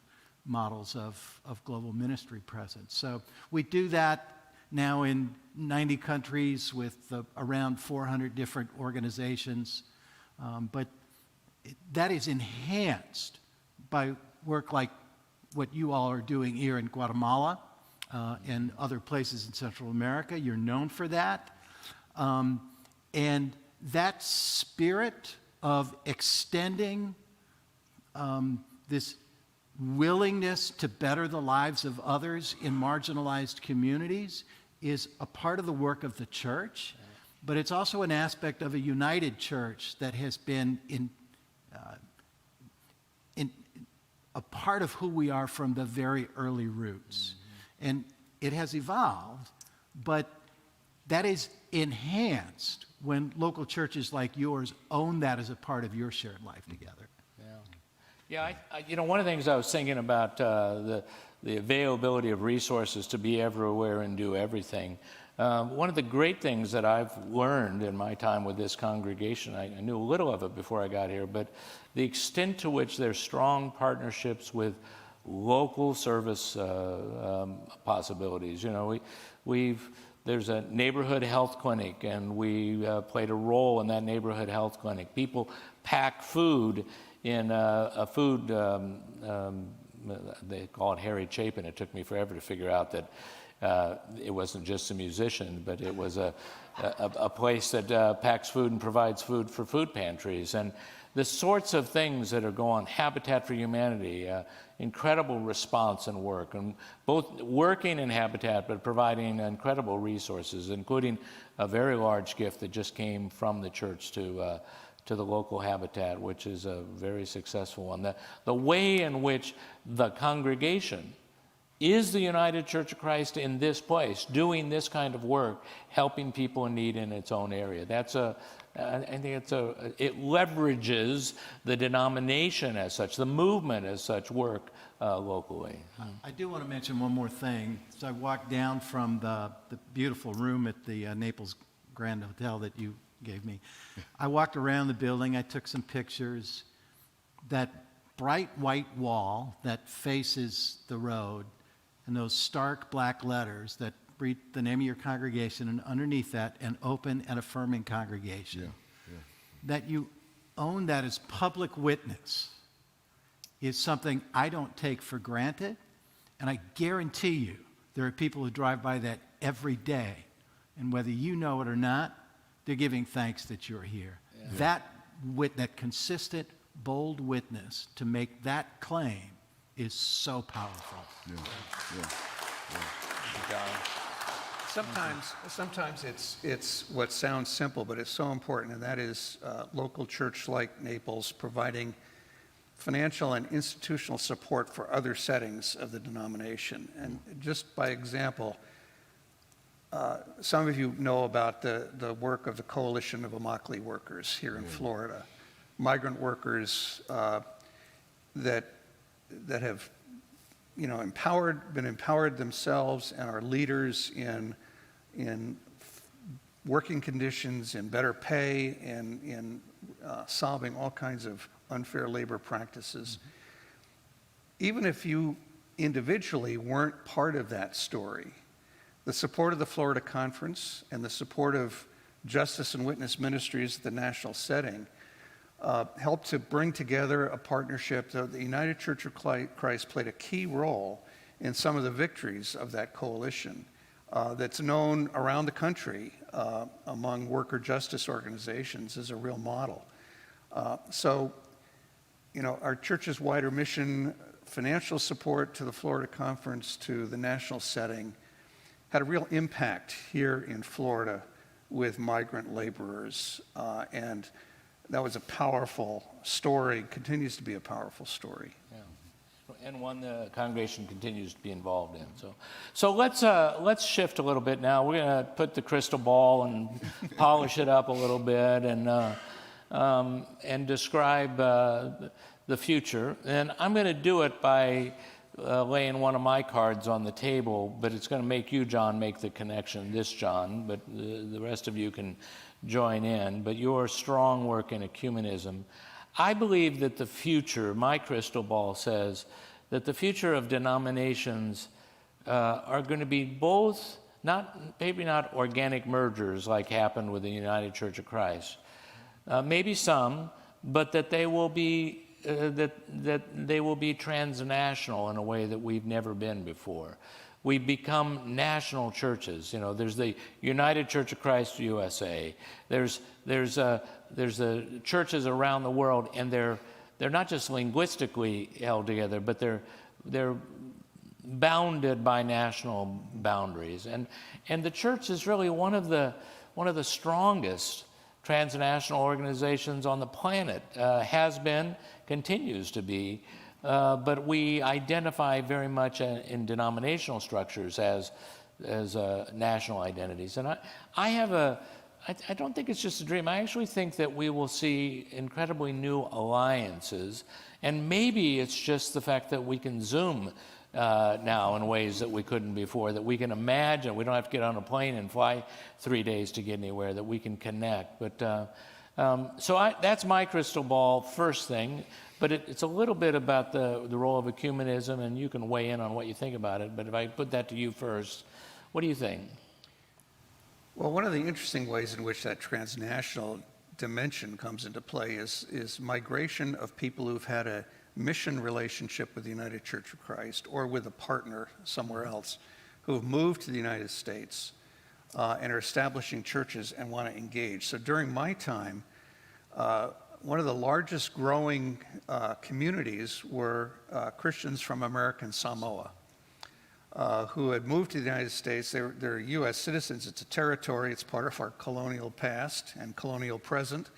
models of global ministry presence. So we do that now in 90 countries with around 400 different organizations, but that is enhanced by work like what you all are doing here in Guatemala and other places in Central America. You're known for that. And that spirit of extending this willingness to better the lives of others in marginalized communities is a part of the work of the church, but it's also an aspect of a united church that has been in a part of who we are from the very early roots. And it has evolved, but that is enhanced when local churches like yours own that as a part of your shared life together. Yeah, you know, one of the things I was thinking about the availability of resources to be everywhere and do everything. One of the great things that I've learned in my time with this congregation, I knew a little of it before I got here, but the extent to which there's strong partnerships with local service possibilities. You know, there's a neighborhood health clinic, and we played a role in that neighborhood health clinic. People pack food in a food, they call it Harry Chapin. It took me forever to figure out that it wasn't just a musician, but it was a place that packs food and provides food for food pantries. And the sorts of things that are going on, Habitat for Humanity, incredible response and work, and both working in Habitat but providing incredible resources, including a very large gift that just came from the church to the local Habitat, which is a very successful one. The way in which the congregation is the United Church of Christ in this place, doing this kind of work, helping people in need in its own area. I think it leverages the denomination as such, the movement as such, work locally. I do want to mention one more thing. So I walked down from the beautiful room at the Naples Grand Hotel that you gave me. I walked around the building. I took some pictures. That bright white wall that faces the road and those stark black letters that read the name of your congregation, and underneath that, an open and affirming congregation. That you own that as public witness is something I don't take for granted, and I guarantee you there are people who drive by that every day, and whether you know it or not, they're giving thanks that you're here. That consistent, bold witness to make that claim is so powerful. Sometimes it's what sounds simple, but it's so important, and that is local church like Naples providing financial and institutional support for other settings of the denomination. And just by example, some of you know about the work of the Coalition of Immokalee Workers here in Florida. Migrant workers that have been empowered themselves and are leaders in working conditions, in better pay, and in solving all kinds of unfair labor practices. Even if you individually weren't part of that story, the support of the Florida Conference and the support of Justice and Witness Ministries at the national setting helped to bring together a partnership. The United Church of Christ played a key role in some of the victories of that coalition that's known around the country among worker justice organizations as a real model. So, our church's wider mission, financial support to the Florida Conference, to the national setting, had a real impact here in Florida with migrant laborers. And that was a powerful story, continues to be a powerful story. Yeah. And one the congregation continues to be involved in. So let's shift a little bit now. We're going to put the crystal ball and polish it up a little bit and describe the future. And I'm going to do it by laying one of my cards on the table, but it's going to make you, John, make the connection, this John, but the rest of you can join in. But your strong work in ecumenism, I believe that the future, my crystal ball says, that the future of denominations are going to be both, maybe not organic mergers like happened with the United Church of Christ, maybe some, but that they will be that they will be transnational in a way that we've never been before. We become national churches. There's the United Church of Christ USA. There's the churches around the world, and they're not just linguistically held together, but they're bounded by national boundaries. And the church is really one of the strongest transnational organizations on the planet. Has been, continues to be. But we identify very much in denominational structures as national identities. And I don't think it's just a dream. I actually think that we will see incredibly new alliances. And maybe it's just the fact that we can Zoom now in ways that we couldn't before, that we can imagine. We don't have to get on a plane and fly 3 days to get anywhere, that we can connect. But that's my crystal ball, first thing. But it's a little bit about the role of ecumenism, and you can weigh in on what you think about it. But if I put that to you first, what do you think? Well, one of the interesting ways in which that transnational dimension comes into play is migration of people who've had a mission relationship with the United Church of Christ or with a partner somewhere else, who have moved to the United States and are establishing churches and want to engage. So during my time, one of the largest growing communities were Christians from American Samoa who had moved to the United States. They're U.S. citizens. It's a territory. It's part of our colonial past and colonial present.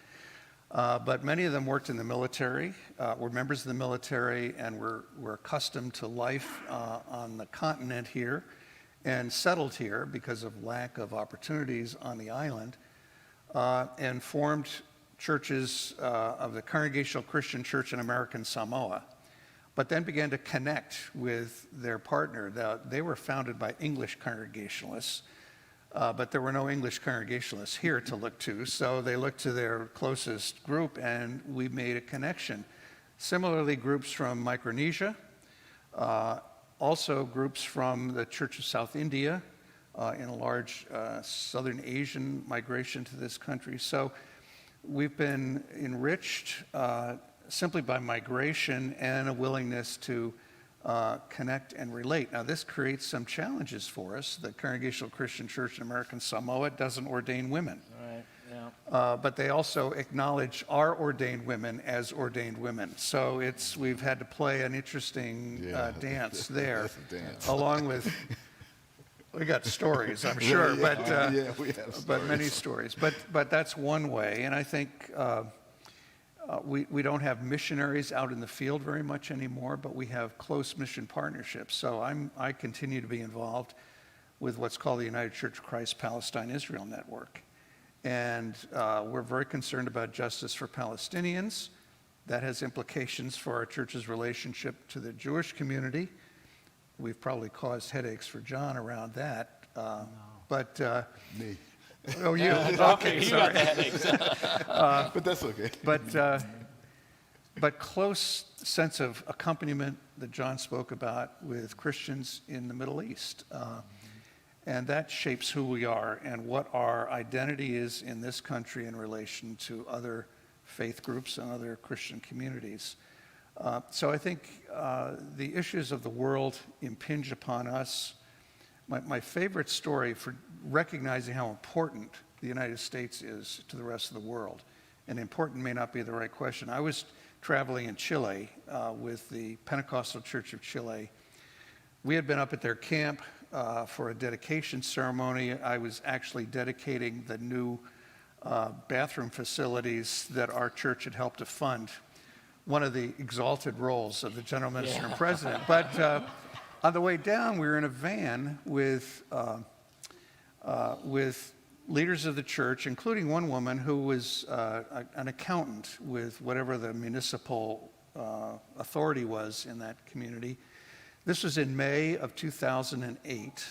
But many of them worked in the military, were members of the military, and were accustomed to life on the continent here and settled here because of lack of opportunities on the island, and formed churches of the Congregational Christian Church in American Samoa, but then began to connect with their partner. They were founded by English Congregationalists, but there were no English Congregationalists here to look to, so they looked to their closest group, and we made a connection. Similarly, groups from Micronesia, also groups from the Church of South India, in a large Southern Asian migration to this country. So we've been enriched simply by migration and a willingness to connect and relate. Now, this creates some challenges for us. The Congregational Christian Church in American Samoa doesn't ordain women. Right, yeah. But they also acknowledge our ordained women as ordained women. So we've had to play an interesting dance there. That's a dance. Along with, we got stories, I'm sure, we have stories. But many stories. But that's one way, and I think we don't have missionaries out in the field very much anymore, but we have close mission partnerships. So I continue to be involved with what's called the United Church of Christ Palestine-Israel Network. And we're very concerned about justice for Palestinians. That has implications for our church's relationship to the Jewish community. We've probably caused headaches for John around that. No. But Me. oh, you? Okay, you sorry. got the headaches. But that's okay. But close sense of accompaniment that John spoke about with Christians in the Middle East. And that shapes who we are and what our identity is in this country in relation to other faith groups and other Christian communities. So I think the issues of the world impinge upon us. My favorite story for recognizing how important the United States is to the rest of the world, and important may not be the right question. I was traveling in Chile with the Pentecostal Church of Chile. We had been up at their camp for a dedication ceremony. I was actually dedicating the new bathroom facilities that our church had helped to fund, one of the exalted roles of the general minister and president. But on the way down, we were in a van with leaders of the church, including one woman who was an accountant with whatever the municipal authority was in that community. This was in May of 2008.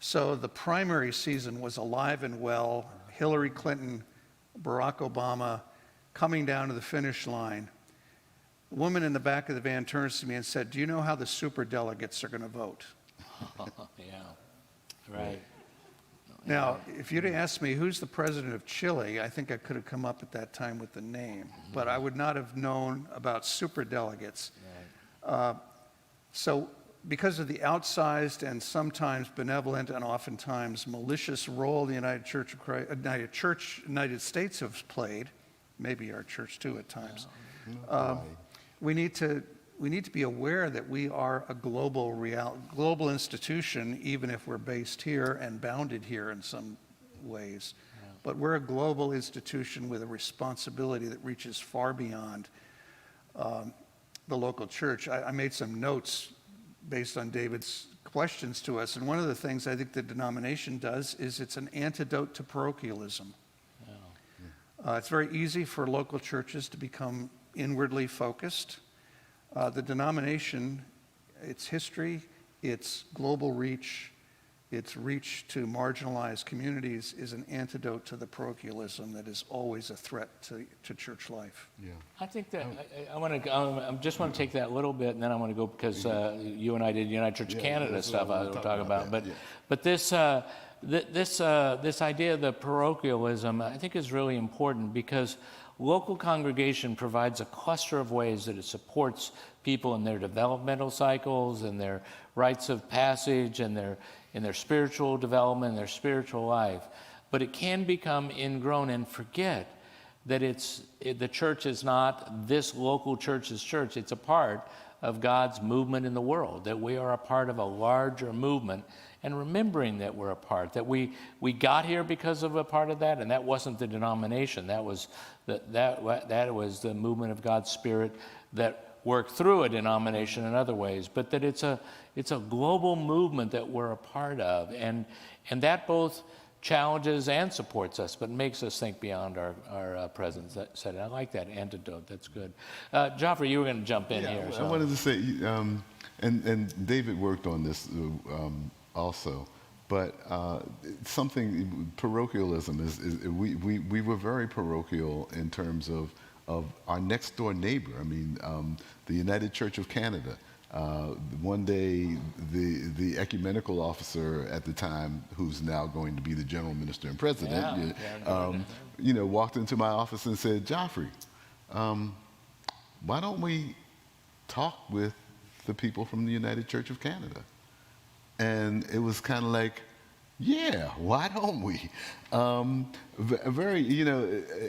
So the primary season was alive and well. Hillary Clinton, Barack Obama coming down to the finish line. A woman in the back of the van turns to me and said, "Do you know how the superdelegates are going to vote?" Yeah, right. Now, if you'd asked me who's the president of Chile, I think I could have come up at that time with the name, but I would not have known about superdelegates. Right. So because of the outsized and sometimes benevolent and oftentimes malicious role the United States has played, maybe our church too at times, we need to be aware that we are a global institution, even if we're based here and bounded here in some ways. Yeah. But we're a global institution with a responsibility that reaches far beyond the local church. I made some notes based on David's questions to us, and one of the things I think the denomination does is it's an antidote to parochialism. Yeah. It's very easy for local churches to become inwardly focused. The denomination, its history, its global reach, its reach to marginalized communities is an antidote to the parochialism that is always a threat to church life. Yeah. I think that I just want to take that a little bit, and then I want to go because you and I did United Church of Canada stuff I was talking about. But this idea of the parochialism, I think, is really important because local congregation provides a cluster of ways that it supports people in their developmental cycles and their rites of passage and in their spiritual development and their spiritual life. But it can become ingrown and forget that the church is not this local church's church. It's a part of God's movement in the world, that we are a part of a larger movement, and remembering that we're a part, that we got here because of a part of that, and that wasn't the denomination. That was the movement of God's Spirit that worked through a denomination in other ways, but that it's a global movement that we're a part of, and that both challenges and supports us, but makes us think beyond our presence. I like that antidote. That's good. Geoffrey, you were going to jump in here. I wanted to say, and David worked on this also, but parochialism is we were very parochial in terms of our next door neighbor. I mean, the United Church of Canada. One day, the ecumenical officer at the time, who's now going to be the general minister and president, walked into my office and said, "Geoffrey, why don't we talk with the people from the United Church of Canada?" And it was kind of like, yeah, why don't we? Very,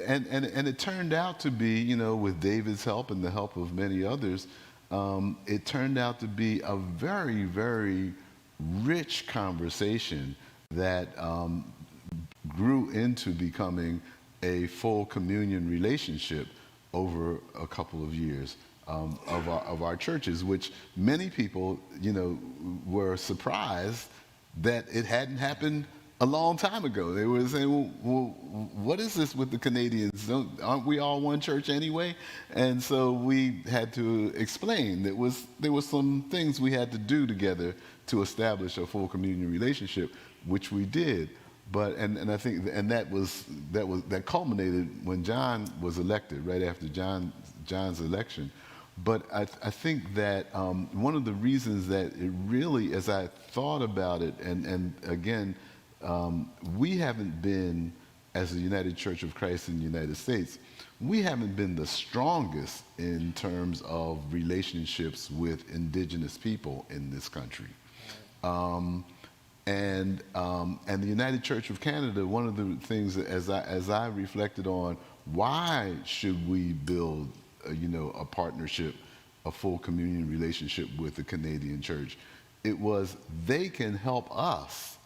and it turned out to be, with David's help and the help of many others, it turned out to be a very, very rich conversation that grew into becoming a full communion relationship over a couple of years of our churches, which many people, were surprised that it hadn't happened a long time ago. They were saying, well, what is this with the Canadians? Aren't we all one church anyway? And so we had to explain there was some things we had to do together to establish a full communion relationship, which we did. But and I think that culminated when John was elected, right after John's election. But I think that one of the reasons that it really, as I thought about it, and again, we haven't been as the United Church of Christ in the United States, we haven't been the strongest in terms of relationships with indigenous people in this country. And the United Church of Canada, one of the things that as I reflected on, why should we build a partnership, a full communion relationship with the Canadian Church? It was they can help us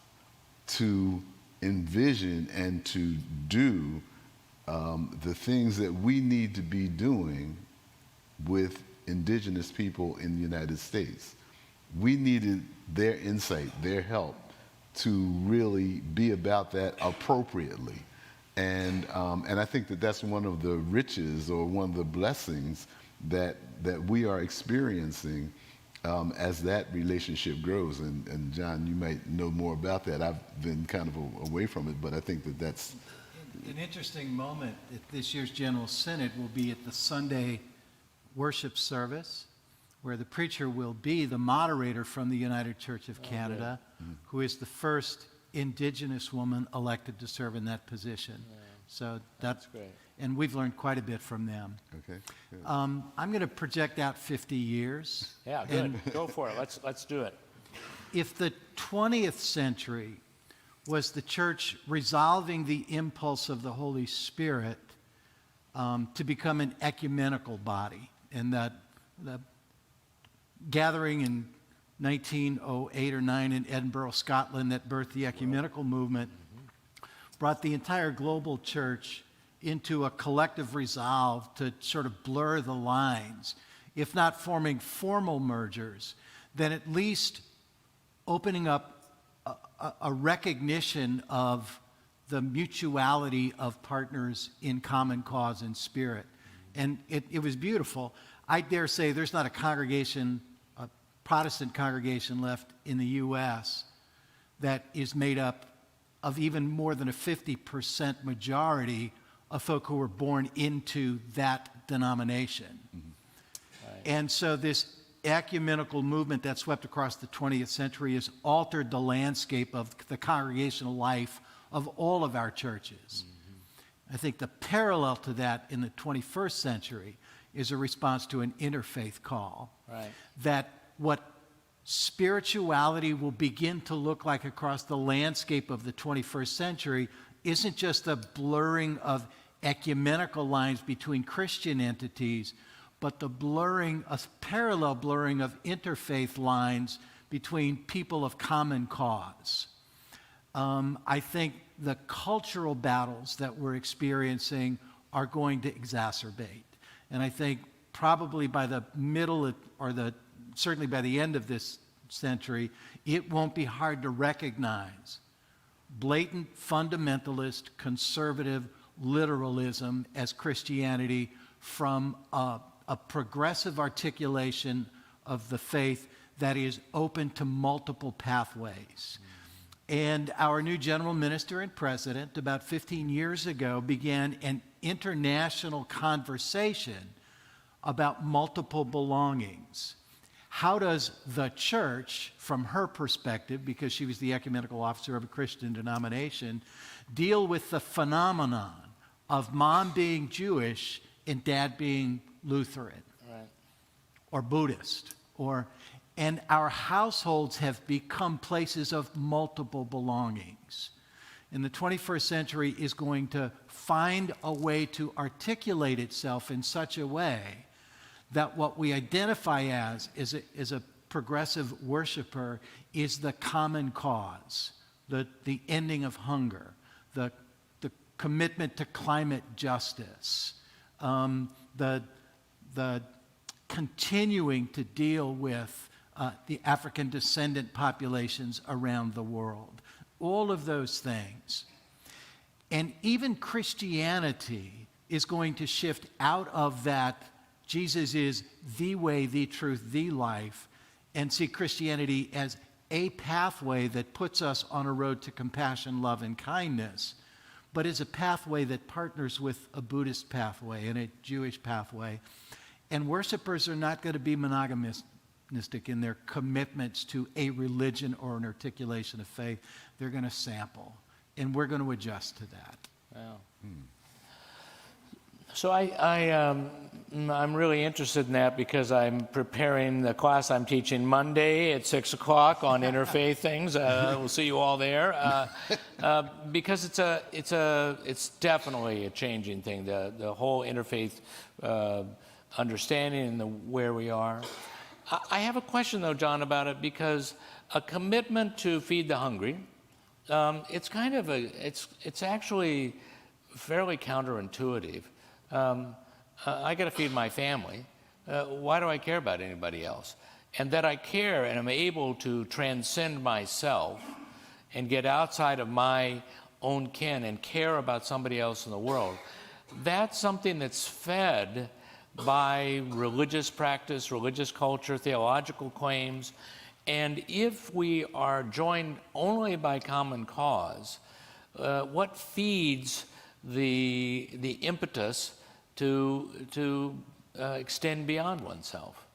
to envision and to do the things that we need to be doing with indigenous people in the United States. We needed their insight, their help to really be about that appropriately. And I think that that's one of the riches or one of the blessings that we are experiencing as that relationship grows. And John, you might know more about that. I've been kind of away from it, but I think that that's... An interesting moment at this year's General Synod will be at the Sunday worship service, where the preacher will be the moderator from the United Church of Canada, who is the first Indigenous woman elected to serve in that position. Yeah. So That's great. And we've learned quite a bit from them. Okay. Good. I'm going to project out 50 years. Yeah, good. Go for it. Let's do it. If the 20th century was the church resolving the impulse of the Holy Spirit to become an ecumenical body, and that the gathering in 1908 or 9 in Edinburgh, Scotland, that birthed the ecumenical movement, brought the entire global church into a collective resolve to sort of blur the lines, if not forming formal mergers, then at least opening up a recognition of the mutuality of partners in common cause and spirit. And it was beautiful. I dare say there's not a congregation, a Protestant congregation left in the U.S. that is made up of even more than a 50% majority of folk who were born into that denomination. Mm-hmm. Right. And so this ecumenical movement that swept across the 20th century has altered the landscape of the congregational life of all of our churches. Mm-hmm. I think the parallel to that in the 21st century is a response to an interfaith call. Right. That what spirituality will begin to look like across the landscape of the 21st century isn't just a blurring of ecumenical lines between Christian entities, but the blurring, a parallel blurring of interfaith lines between people of common cause. I think the cultural battles that we're experiencing are going to exacerbate. And I think probably by the middle or certainly by the end of this century, it won't be hard to recognize blatant fundamentalist, conservative literalism as Christianity from a progressive articulation of the faith that is open to multiple pathways. And our new general minister and president, about 15 years ago, began an international conversation about multiple belongings. How does the church, from her perspective, because she was the ecumenical officer of a Christian denomination, deal with the phenomenon of mom being Jewish and dad being Lutheran, right, or Buddhist, and our households have become places of multiple belongings. And the 21st century is going to find a way to articulate itself in such a way that what we identify as a progressive worshiper is the common cause, the ending of hunger, the commitment to climate justice, the continuing to deal with the African descendant populations around the world. All of those things. And even Christianity is going to shift out of that Jesus is the way, the truth, the life, and see Christianity as a pathway that puts us on a road to compassion, love, and kindness, but is a pathway that partners with a Buddhist pathway and a Jewish pathway. And worshipers are not going to be monogamistic in their commitments to a religion or an articulation of faith. They're going to sample, and we're going to adjust to that. So I'm really interested in that because I'm preparing the class I'm teaching Monday at 6 o'clock on interfaith things. We'll see you all there because it's definitely a changing thing. The whole interfaith understanding and where we are. I have a question though, John, about it because a commitment to feed the hungry. It's kind of it's actually fairly counterintuitive. I got to feed my family. Why do I care about anybody else? And that I care and am able to transcend myself and get outside of my own kin and care about somebody else in the world. That's something that's fed by religious practice, religious culture, theological claims. And if we are joined only by common cause, what feeds the impetus to extend beyond oneself?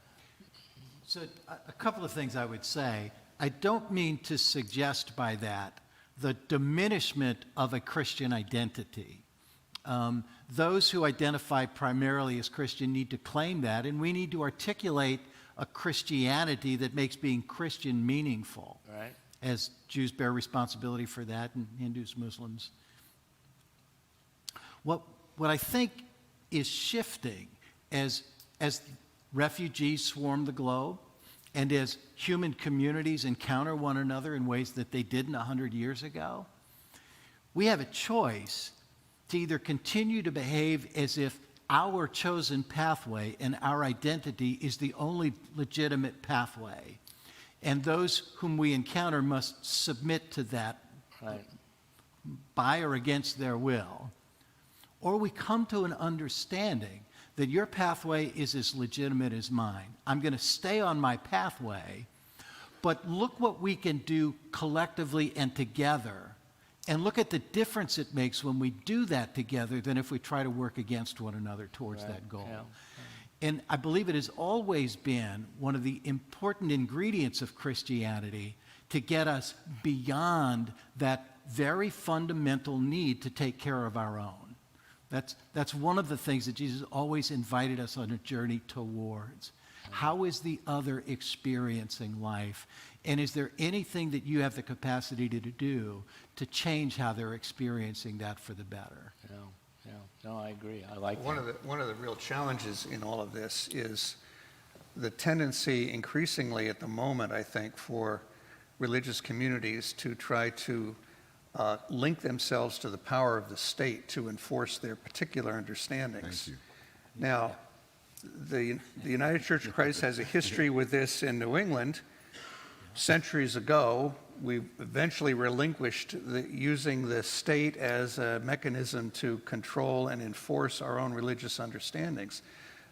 So a couple of things I would say. I don't mean to suggest by that the diminishment of a Christian identity. Those who identify primarily as Christian need to claim that, and we need to articulate a Christianity that makes being Christian meaningful. Right. As Jews bear responsibility for that, and Hindus, Muslims. What I think is shifting as refugees swarm the globe and as human communities encounter one another in ways that they didn't 100 years ago, we have a choice to either continue to behave as if our chosen pathway and our identity is the only legitimate pathway, and those whom we encounter must submit to that Right. by or against their will, or we come to an understanding that your pathway is as legitimate as mine. I'm going to stay on my pathway, but look what we can do collectively and together. And look at the difference it makes when we do that together than if we try to work against one another towards that goal. Yeah. And I believe it has always been one of the important ingredients of Christianity to get us beyond that very fundamental need to take care of our own. That's one of the things that Jesus always invited us on a journey towards. How is the other experiencing life? And is there anything that you have the capacity to do to change how they're experiencing that for the better? Yeah. No, I agree. I like One of the real challenges in all of this is the tendency increasingly at the moment, I think, for religious communities to try to link themselves to the power of the state to enforce their particular understandings. Thank you. Now, the United Church of Christ has a history with this in New England. Centuries ago, we eventually relinquished using the state as a mechanism to control and enforce our own religious understandings.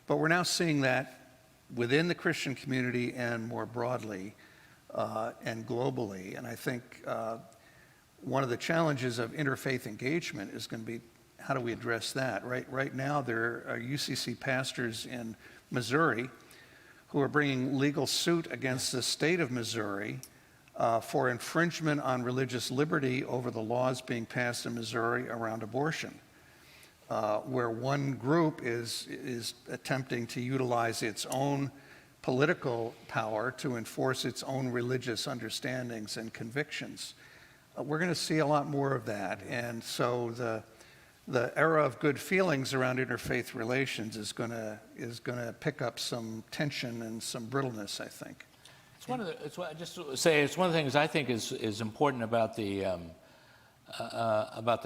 But we're now seeing that within the Christian community and more broadly and globally. And I think one of the challenges of interfaith engagement is going to be, how do we address that? Right now, there are UCC pastors in Missouri who are bringing legal suit against the state of Missouri for infringement on religious liberty over the laws being passed in Missouri around abortion, where one group is attempting to utilize its own political power to enforce its own religious understandings and convictions. We're going to see a lot more of that, and so the era of good feelings around interfaith relations is going to pick up some tension and some brittleness, I think. It's one of the things I think is important about the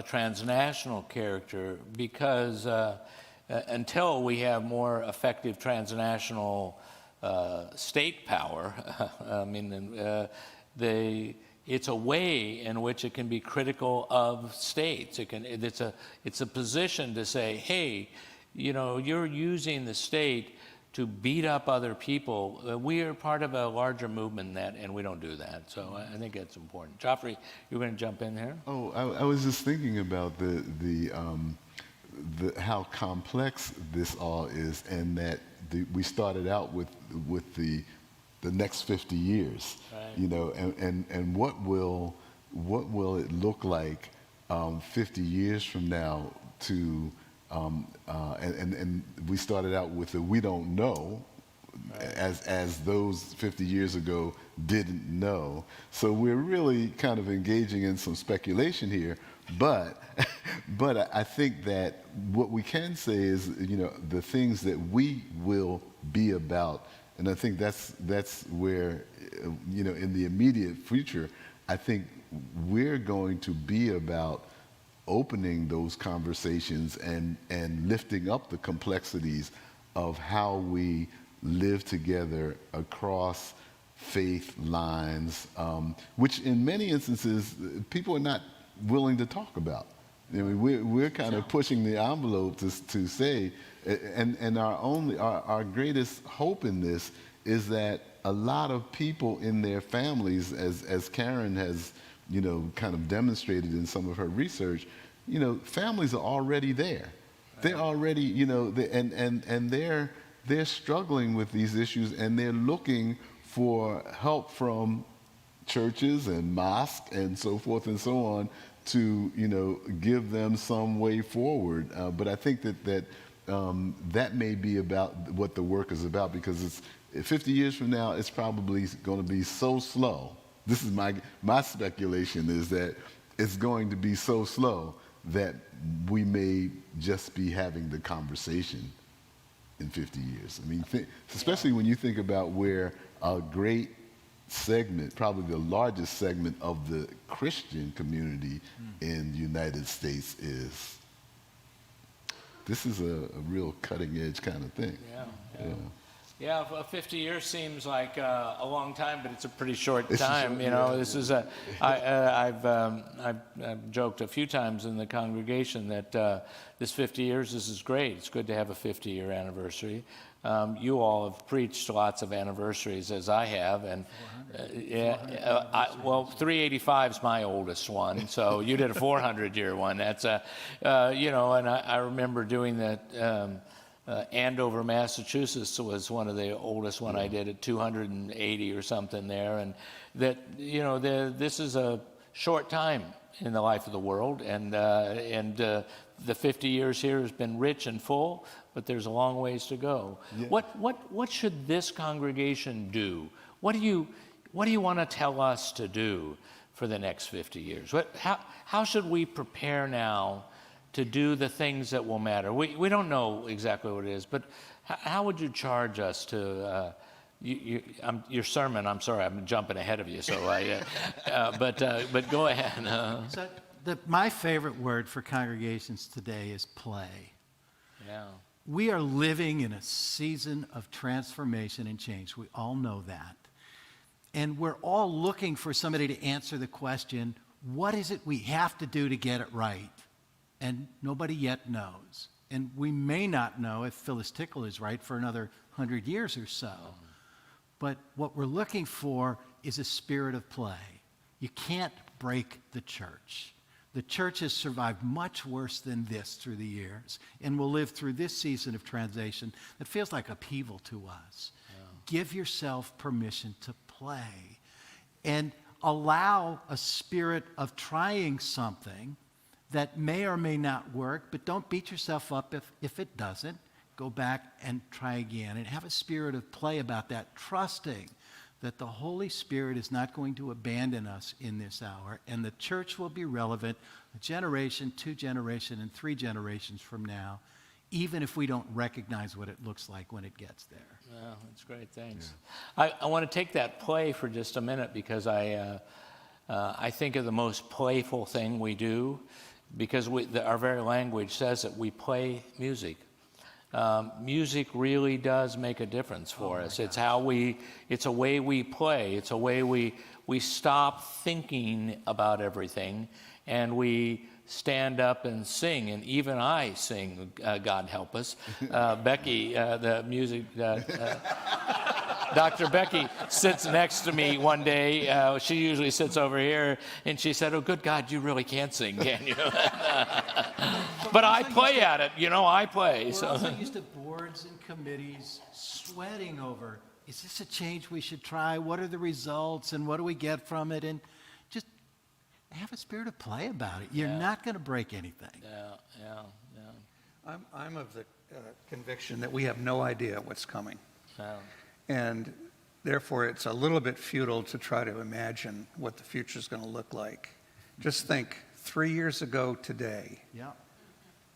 transnational character, because until we have more effective transnational state power, I mean, it's a way in which it can be critical of states. It's a position to say, hey, you know, you're using the state to beat up other people. We are part of a larger movement in that, and we don't do that. So I think that's important. Geoffrey, you were going to jump in here? Oh, I was just thinking about how complex this all is, and that we started out with the next 50 years, right. You know, and what will it look like 50 years from now to, and we started out with the we don't know, as those 50 years ago didn't know. So we're really kind of engaging in some speculation here, but I think that what we can say is, the things that we will be about, and I think that's where, in the immediate future, I think we're going to be about opening those conversations and lifting up the complexities of how we live together across faith lines, which in many instances people are not willing to talk about. I mean, we're kind of pushing the envelope to say, and our greatest hope in this is that a lot of people in their families, as Karen has kind of demonstrated in some of her research, families are already there. They're already, and they're struggling with these issues, and they're looking for help from churches and mosques and so forth and so on to, give them some way forward. But I think that may be about what the work is about, because it's 50 years from now, it's probably going to be so slow. This is my speculation, is that it's going to be so slow that we may just be having the conversation in 50 years. I mean, especially when you think about where a great segment, probably the largest segment of the Christian community in the United States is. This is a real cutting edge kind of thing. Yeah, 50 years seems like a long time, but it's a pretty short time. This is I've joked a few times in the congregation that this 50 years, this is great. It's good to have a 50-year anniversary. You all have preached lots of anniversaries, as I have, and 385 is my oldest one. So you did a 400-year one. That's and I remember doing that. Andover, Massachusetts was one of the oldest one I did at 280 or something there, and that this is a short time in the life of the world, and the 50 years here has been rich and full, but there's a long ways to go. Yeah. What should this congregation do? What do you want to tell us to do for the next 50 years? How should we prepare now to do the things that will matter? We don't know exactly what it is, but how would you charge us to your sermon? I'm sorry, I'm jumping ahead of you, so but go ahead. So my favorite word for congregations today is play. Yeah. We are living in a season of transformation and change. We all know that. And we're all looking for somebody to answer the question, what is it we have to do to get it right? And nobody yet knows. And we may not know, if Phyllis Tickle is right, for another 100 years or so. But what we're looking for is a spirit of play. You can't break the church. The church has survived much worse than this through the years, and will live through this season of transition that feels like upheaval to us. Yeah. Give yourself permission to play, and allow a spirit of trying something that may or may not work, but don't beat yourself up if it doesn't. Go back and try again, and have a spirit of play about that, trusting that the Holy Spirit is not going to abandon us in this hour, and the church will be relevant a generation, 2 generations, and 3 generations from now, even if we don't recognize what it looks like when it gets there. Yeah, that's great. Thanks. Yeah. I want to take that play for just a minute, because I think of the most playful thing we do, because our very language says that we play music. Music really does make a difference for us. It's it's a way we play. It's a way we stop thinking about everything, and we stand up and sing. And even I sing, God help us. Becky, the music, Dr. Becky sits next to me one day. She usually sits over here, and she said, "Oh, good God, you really can't sing, can you?" But I play at it, I play. We're also used to boards and committees sweating over, is this a change we should try? What are the results, and what do we get from it? And just have a spirit of play about it. You're not going to break anything. I'm of the conviction that we have no idea what's coming. And therefore, it's a little bit futile to try to imagine what the future is going to look like. Just think, 3 years ago today,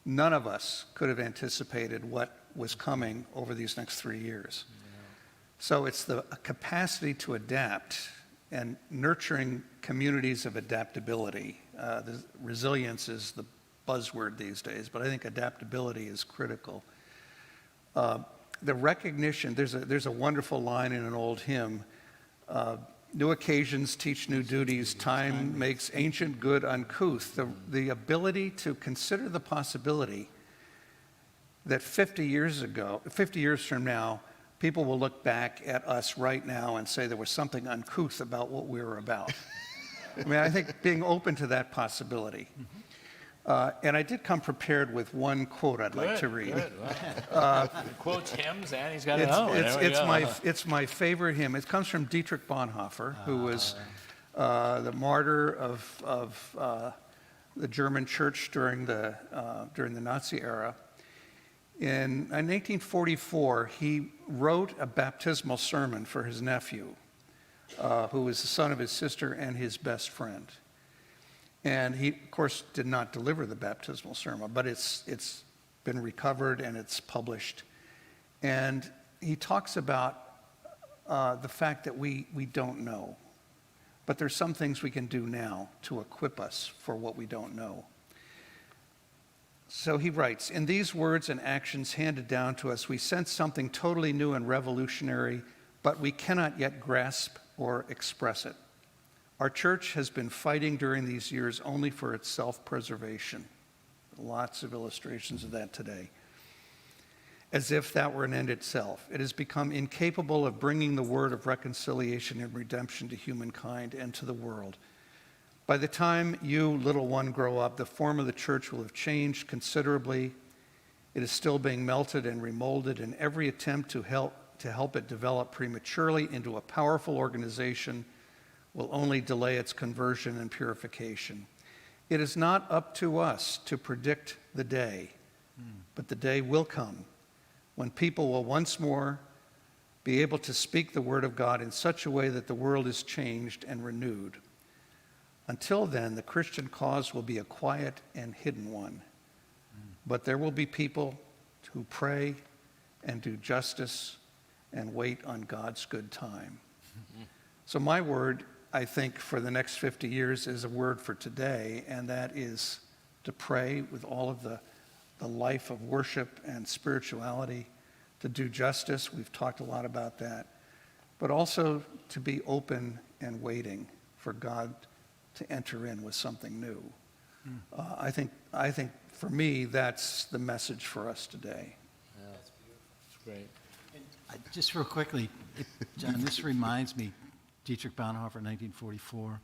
none of us could have anticipated what was coming over these next 3 years. So it's the capacity to adapt and nurturing communities of adaptability. The resilience is the buzzword these days, but I think adaptability is critical. The recognition, there's a wonderful line in an old hymn, new occasions teach new duties, time makes ancient good uncouth. The ability to consider the possibility that 50 years from now, people will look back at us right now and say there was something uncouth about what we were about. I mean, I think being open to that possibility. And I did come prepared with one quote I'd like to read. Good. Wow. Quotes hymns, and he's got it. It's my favorite hymn. It comes from Dietrich Bonhoeffer, who was the martyr of the German church during the Nazi era. In 1944, he wrote a baptismal sermon for his nephew, who was the son of his sister and his best friend. And he, of course, did not deliver the baptismal sermon, but it's been recovered and it's published. And he talks about the fact that we don't know, but there's some things we can do now to equip us for what we don't know. So he writes, in these words and actions handed down to us, we sense something totally new and revolutionary, but we cannot yet grasp or express it. Our church has been fighting during these years only for its self-preservation. Lots of illustrations of that today. As if that were an end itself. It has become incapable of bringing the word of reconciliation and redemption to humankind and to the world. By the time you, little one, grow up, the form of the church will have changed considerably. It is still being melted and remolded, and every attempt to help it develop prematurely into a powerful organization will only delay its conversion and purification. It is not up to us to predict the day, but the day will come when people will once more be able to speak the word of God in such a way that the world is changed and renewed. Until then, the Christian cause will be a quiet and hidden one, but there will be people who pray and do justice and wait on God's good time. So my word, I think, for the next 50 years is a word for today, and that is to pray with all of the life of worship and spirituality, to do justice. We've talked a lot about that. But also to be open and waiting for God to enter in with something new. I think for me, that's the message for us today. Yeah, that's beautiful. It's great. Just real quickly, John, this reminds me, Dietrich Bonhoeffer, 1944,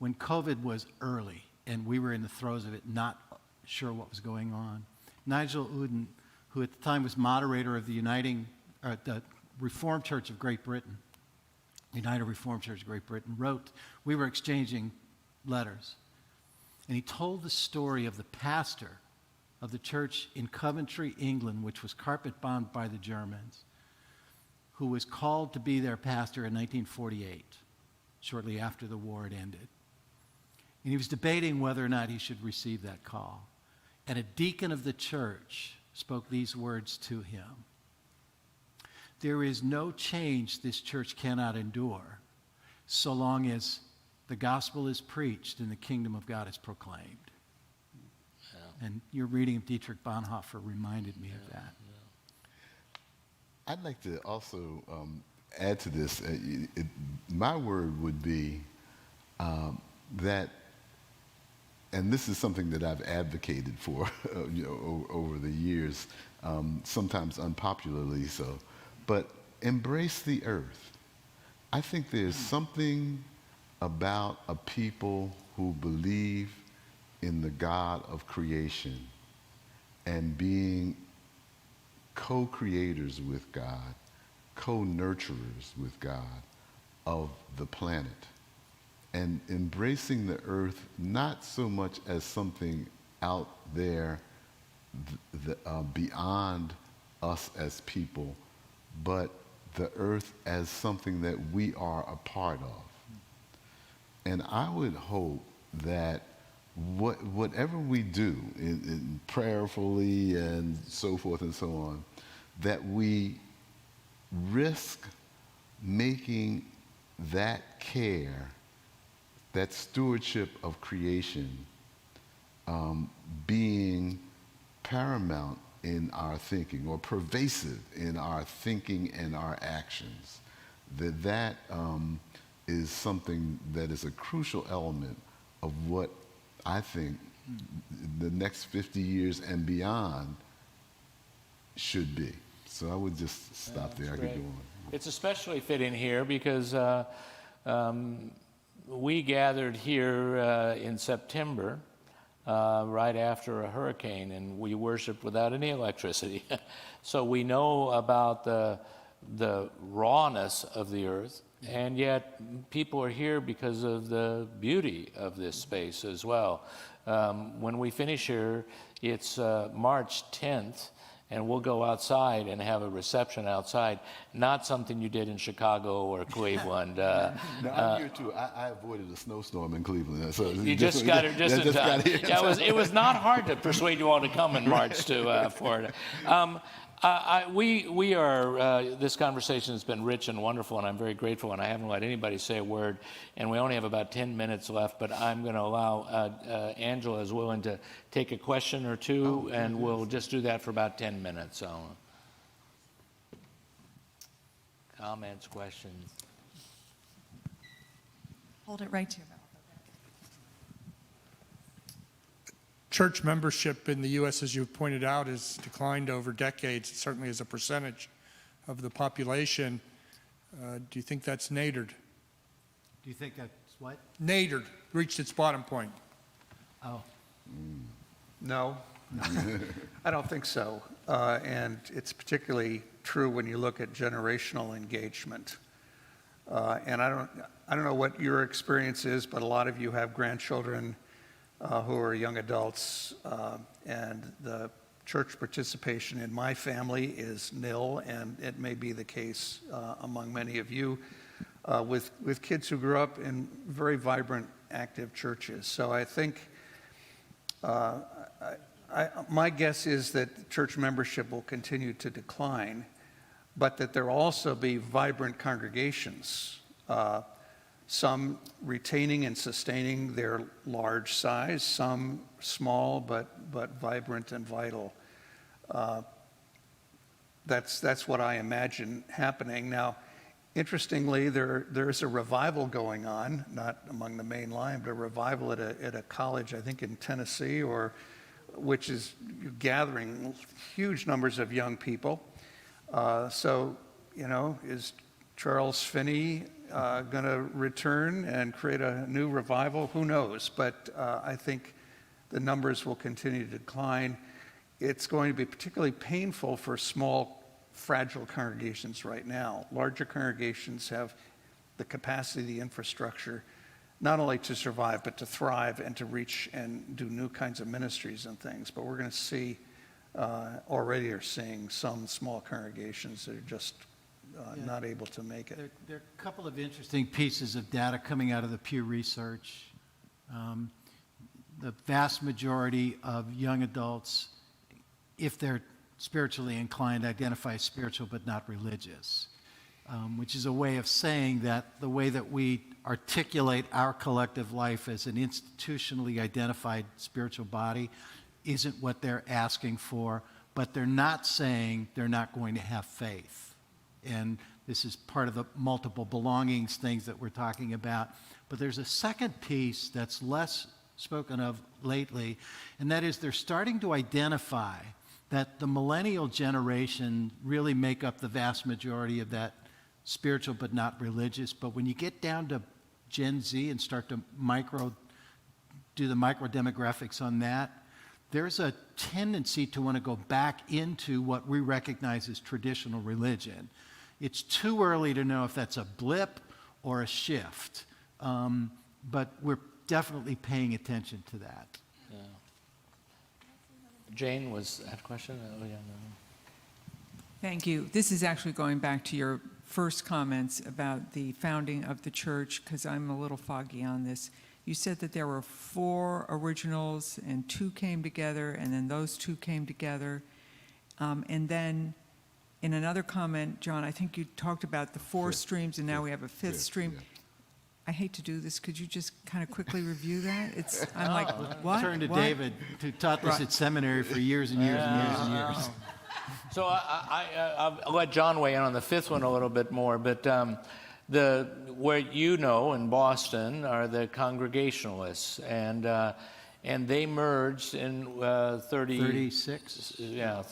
when COVID was early and we were in the throes of it, not sure what was going on. Nigel Uden, who at the time was moderator of the Reformed Church of Great Britain, United Reformed Church of Great Britain, wrote, we were exchanging letters, and he told the story of the pastor of the church in Coventry, England, which was carpet-bombed by the Germans, who was called to be their pastor in 1948, shortly after the war had ended. And he was debating whether or not he should receive that call. And a deacon of the church spoke these words to him. There is no change this church cannot endure so long as the gospel is preached and the kingdom of God is proclaimed. Yeah. And your reading of Dietrich Bonhoeffer reminded me of that. I'd like to also add to this. My word would be that, and this is something that I've advocated for over the years, sometimes unpopularly so, but embrace the earth. I think there's something about a people who believe in the God of creation and being co-creators with God, co-nurturers with God of the planet. and embracing the earth not so much as something out there beyond us as people, but the earth as something that we are a part of. And I would hope that whatever we do in prayerfully and so forth and so on, that we risk making that care, that stewardship of creation, being paramount in our thinking, or pervasive in our thinking and our actions. That is something that is a crucial element of what I think the next 50 years and beyond should be. So I would just stop there. I could go on. It's especially fitting here because we gathered here in September, right after a hurricane, and we worshiped without any electricity. So we know about the rawness of the earth, and yet people are here because of the beauty of this space as well. When we finish here, it's March 10th, and we'll go outside and have a reception outside. Not something you did in Chicago or Cleveland. No, I'm here too. I avoided a snowstorm in Cleveland. So You just got here just in time. Yeah, it was not hard to persuade you all to come in March to Florida. We are, this conversation has been rich and wonderful, and I'm very grateful, and I haven't let anybody say a word, and we only have about 10 minutes left, but I'm going to allow, Angela is willing to take a question or two, and we'll just do that for about 10 minutes. So, comments, questions? Hold it right to your mouth. Church membership in the U.S., as you've pointed out, has declined over decades, certainly as a percentage of the population. Do you think that's nadered? Do you think that's what? Nadered, reached its bottom point. Oh. No, I don't think so. And it's particularly true when you look at generational engagement. And I don't know what your experience is, but a lot of you have grandchildren who are young adults, and the church participation in my family is nil, and it may be the case among many of you with kids who grew up in very vibrant, active churches. So I think my guess is that church membership will continue to decline, but that there will also be vibrant congregations, some retaining and sustaining their large size, some small but vibrant and vital. That's what I imagine happening. Now, interestingly, there's a revival going on, not among the main line, but a revival at a college, I think in Tennessee, which is gathering huge numbers of young people. So, is Charles Finney going to return and create a new revival? Who knows? But I think the numbers will continue to decline. It's going to be particularly painful for small, fragile congregations right now. Larger congregations have the capacity, the infrastructure, not only to survive, but to thrive and to reach and do new kinds of ministries and things. But we're going to see, already are seeing some small congregations that are just not able to make it. There are a couple of interesting pieces of data coming out of the Pew Research. The vast majority of young adults, if they're spiritually inclined, identify as spiritual but not religious, which is a way of saying that the way that we articulate our collective life as an institutionally identified spiritual body isn't what they're asking for, but they're not saying they're not going to have faith. And this is part of the multiple belongings things that we're talking about. But there's a second piece that's less spoken of lately, and that is they're starting to identify that the millennial generation really make up the vast majority of that spiritual but not religious. But when you get down to Gen Z and start to do the micro demographics on that, there's a tendency to want to go back into what we recognize as traditional religion. It's too early to know if that's a blip or a shift. but we're definitely paying attention to that. Jane had a question? Oh, yeah, no. Thank you. This is actually going back to your first comments about the founding of the church, because I'm a little foggy on this. You said that there were 4 originals and 2 came together, and then those 2 came together. And then in another comment, John, I think you talked about the 4 streams, and now we have a 5th stream. Yeah. I hate to do this. Could you just kind of quickly review that? I'm like, what? Turn to What? David, who taught this Right. at seminary for years and years and years and years. So I'll let John weigh in on the 5th one a little bit more, but where in Boston are the Congregationalists, and they merged in 36? Yeah,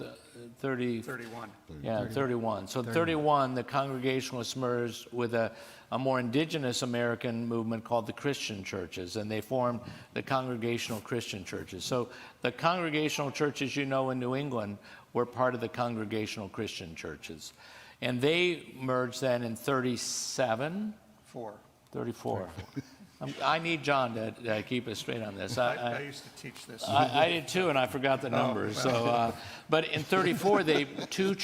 30. 31. Yeah, 31. So 31, the Congregationalists merged with a more indigenous American movement called the Christian churches, and they formed the Congregational Christian churches. So the Congregational churches in New England were part of the Congregational Christian churches. And they merged then in 37? 34. I need John to keep us straight on this. I used to teach this. I did too, and I forgot the numbers. So, but in 34, 2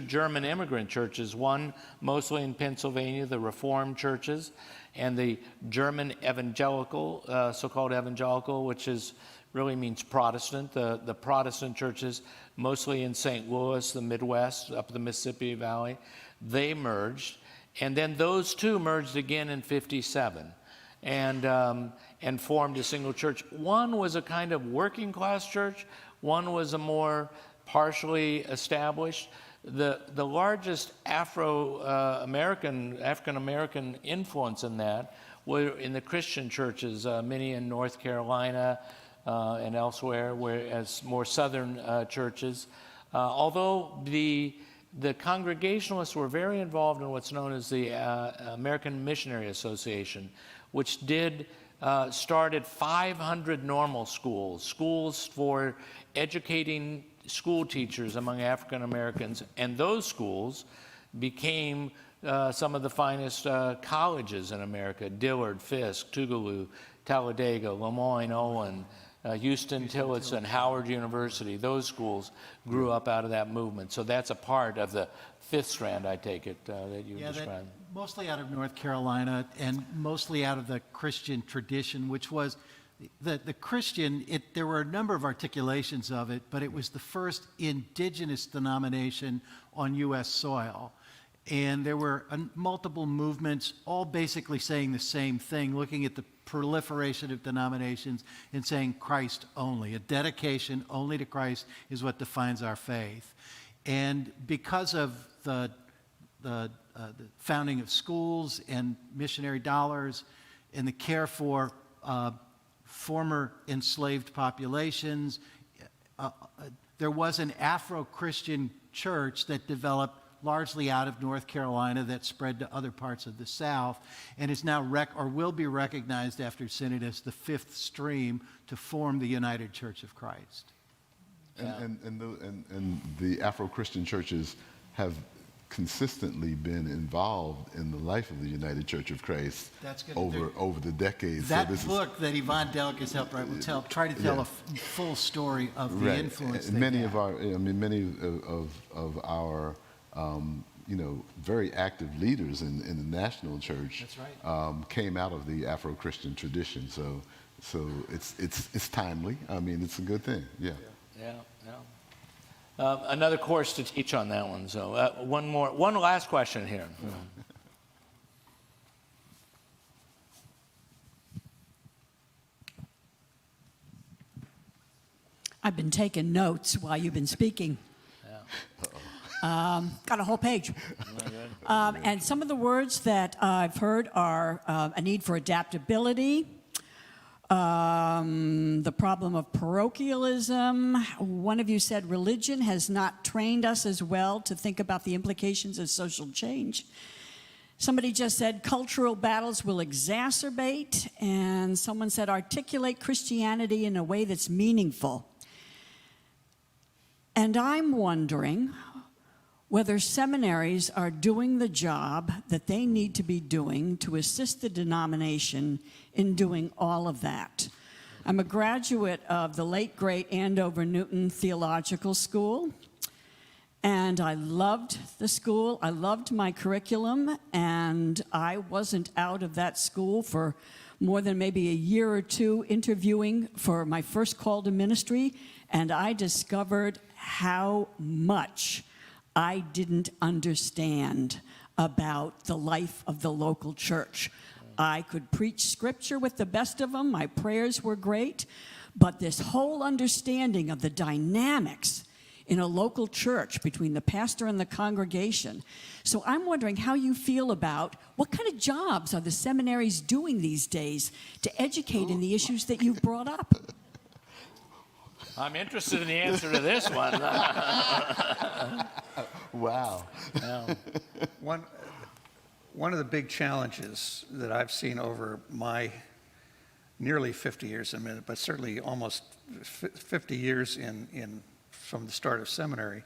German immigrant churches, one mostly in Pennsylvania, the Reformed churches, and the German evangelical, so-called evangelical, which really means Protestant. The Protestant churches, mostly in St. Louis, the Midwest, up the Mississippi Valley, they merged, and then those 2 merged again in 57. And formed a single church. One was a kind of working class church. One was a more partially established. The largest African American influence in that were in the Christian churches, many in North Carolina and elsewhere, whereas more southern churches. Although the Congregationalists were very involved in what's known as the American Missionary Association, which started 500 normal schools for educating school teachers among African Americans, and those schools became some of the finest colleges in America: Dillard, Fisk, Tougaloo, Talladega, Lemoyne, Owen, Houston, Tillotson, Howard University. Those schools grew up out of that movement. So that's a part of the 5th strand, I take it, that you described. Mostly out of North Carolina and mostly out of the Christian tradition, which was the Christian, there were a number of articulations of it, but it was the first indigenous denomination on U.S. soil. And there were multiple movements, all basically saying the same thing, looking at the proliferation of denominations and saying Christ only. A dedication only to Christ is what defines our faith. And because of the founding of schools and missionary dollars and the care for former enslaved populations, there was an Afro-Christian church that developed largely out of North Carolina that spread to other parts of the South and is now will be recognized after Synod as the 5th stream to form the United Church of Christ. And the Afro-Christian churches have consistently been involved in the life of the United Church of Christ over the decades. That book that Yvonne Delk has helped write will try to tell a full story of the influence. Many of our very active leaders in the national church came out of the Afro-Christian tradition. So it's timely. I mean, it's a good thing. Yeah. Another course to teach on that one. So one last question here. I've been taking notes while you've been speaking. Got a whole page. And some of the words that I've heard are a need for adaptability, the problem of parochialism. One of you said religion has not trained us as well to think about the implications of social change. Somebody just said cultural battles will exacerbate, and someone said articulate Christianity in a way that's meaningful. And I'm wondering, whether seminaries are doing the job that they need to be doing to assist the denomination in doing all of that. I'm a graduate of the late, great Andover Newton Theological School, and I loved the school. I loved my curriculum, and I wasn't out of that school for more than maybe a year or two interviewing for my first call to ministry, and I discovered how much I didn't understand about the life of the local church. I could preach scripture with the best of them. My prayers were great. But this whole understanding of the dynamics in a local church between the pastor and the congregation. So I'm wondering how you feel about what kind of jobs are the seminaries doing these days to educate in the issues that you've brought up? I'm interested in the answer to this one. Wow. One of the big challenges that I've seen over my nearly 50 years in a minute, but certainly almost 50 years from the start of seminary,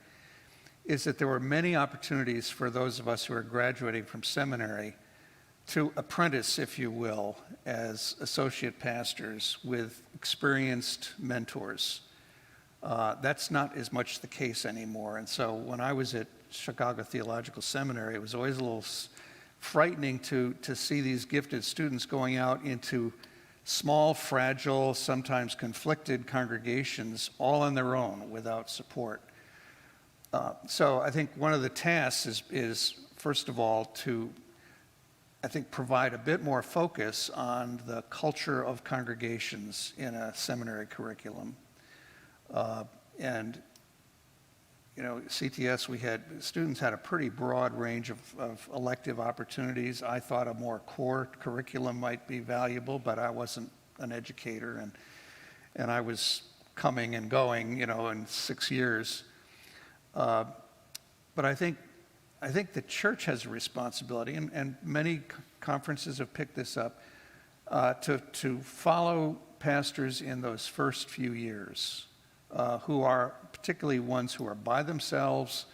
is that there were many opportunities for those of us who are graduating from seminary to apprentice, if you will, as associate pastors with experienced mentors. That's not as much the case anymore. And so when I was at Chicago Theological Seminary, it was always a little frightening to see these gifted students going out into small, fragile, sometimes conflicted congregations all on their own without support. So I think one of the tasks is first of all, to, I think, provide a bit more focus on the culture of congregations in a seminary curriculum. And, you know, CTS, students had a pretty broad range of elective opportunities. I thought a more core curriculum might be valuable, but I wasn't an educator, and I was coming and going, you know, in 6 years. But I think the church has a responsibility, and many conferences have picked this up, to follow pastors in those first few years. Who are particularly ones who are by themselves,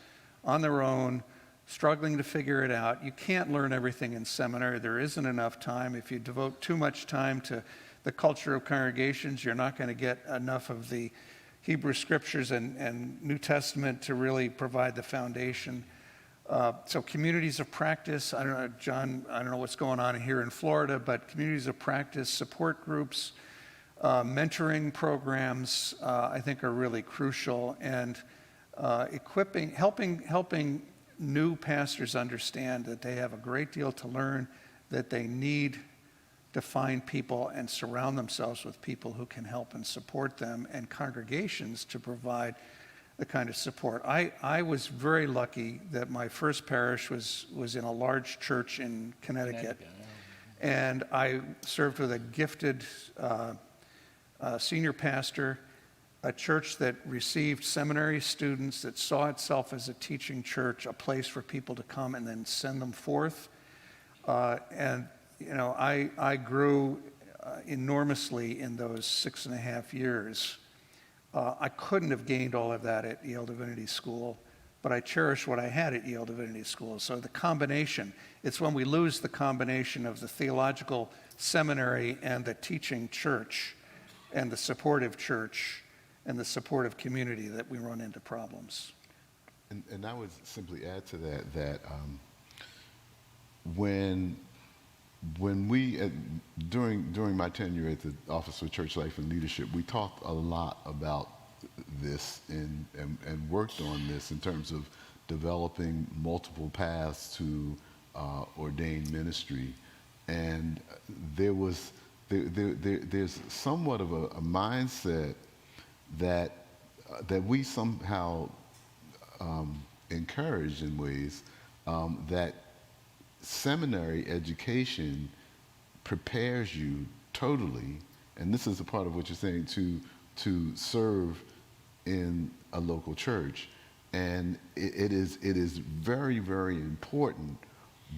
on their own, struggling to figure it out. You can't learn everything in seminary. There isn't enough time. If you devote too much time to the culture of congregations, you're not going to get enough of the Hebrew Scriptures and New Testament to really provide the foundation. So communities of practice, I don't know, John, I don't know what's going on here in Florida, but communities of practice, support groups, mentoring programs, I think, are really crucial, and helping new pastors understand that they have a great deal to learn, that they need to find people and surround themselves with people who can help and support them, and congregations to provide the kind of support. I was very lucky that my first parish was in a large church in Connecticut, and I served with a gifted senior pastor, a church that received seminary students, that saw itself as a teaching church, a place for people to come and then send them forth. And, you know, I grew enormously in those 6.5 years. I couldn't have gained all of that at Yale Divinity School, but I cherish what I had at Yale Divinity School. So the combination, it's when we lose the combination of the theological seminary and the teaching church and the supportive church and the supportive community that we run into problems. And I would simply add to that when we, during my tenure at the Office for Church Life and Leadership, we talked a lot about this and worked on this in terms of developing multiple paths to ordained ministry. And there's somewhat of a mindset that we somehow encourage in ways that seminary education prepares you totally, and this is a part of what you're saying, to serve in a local church. And it is very, very important,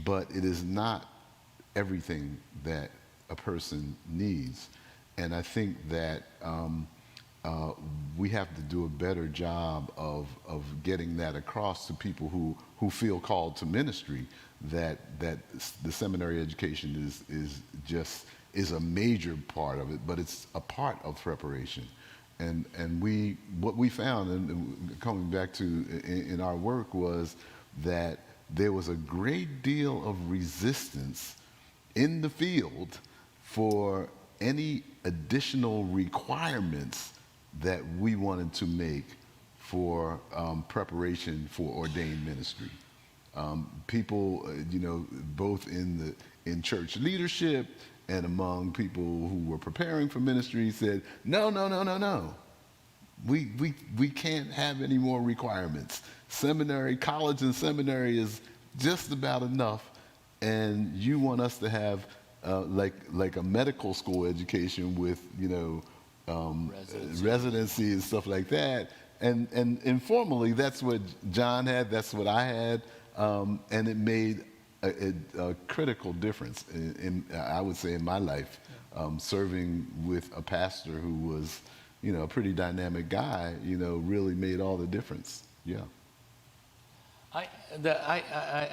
but it is not everything that a person needs. And I think that we have to do a better job of getting that across to people who feel called to ministry, that the seminary education is a major part of it, but it's a part of preparation. And what we found, and coming back to in our work, was that there was a great deal of resistance in the field for any additional requirements that we wanted to make for preparation for ordained ministry. People, both in church leadership and among people who were preparing for ministry, said, no. We can't have any more requirements. College and seminary is just about enough, and you want us to have like a medical school education with residency and stuff like that. And informally, that's what John had, that's what I had, and it made a critical difference I would say, in my life, serving with a pastor who was, a pretty dynamic guy. Really made all the difference. Yeah. I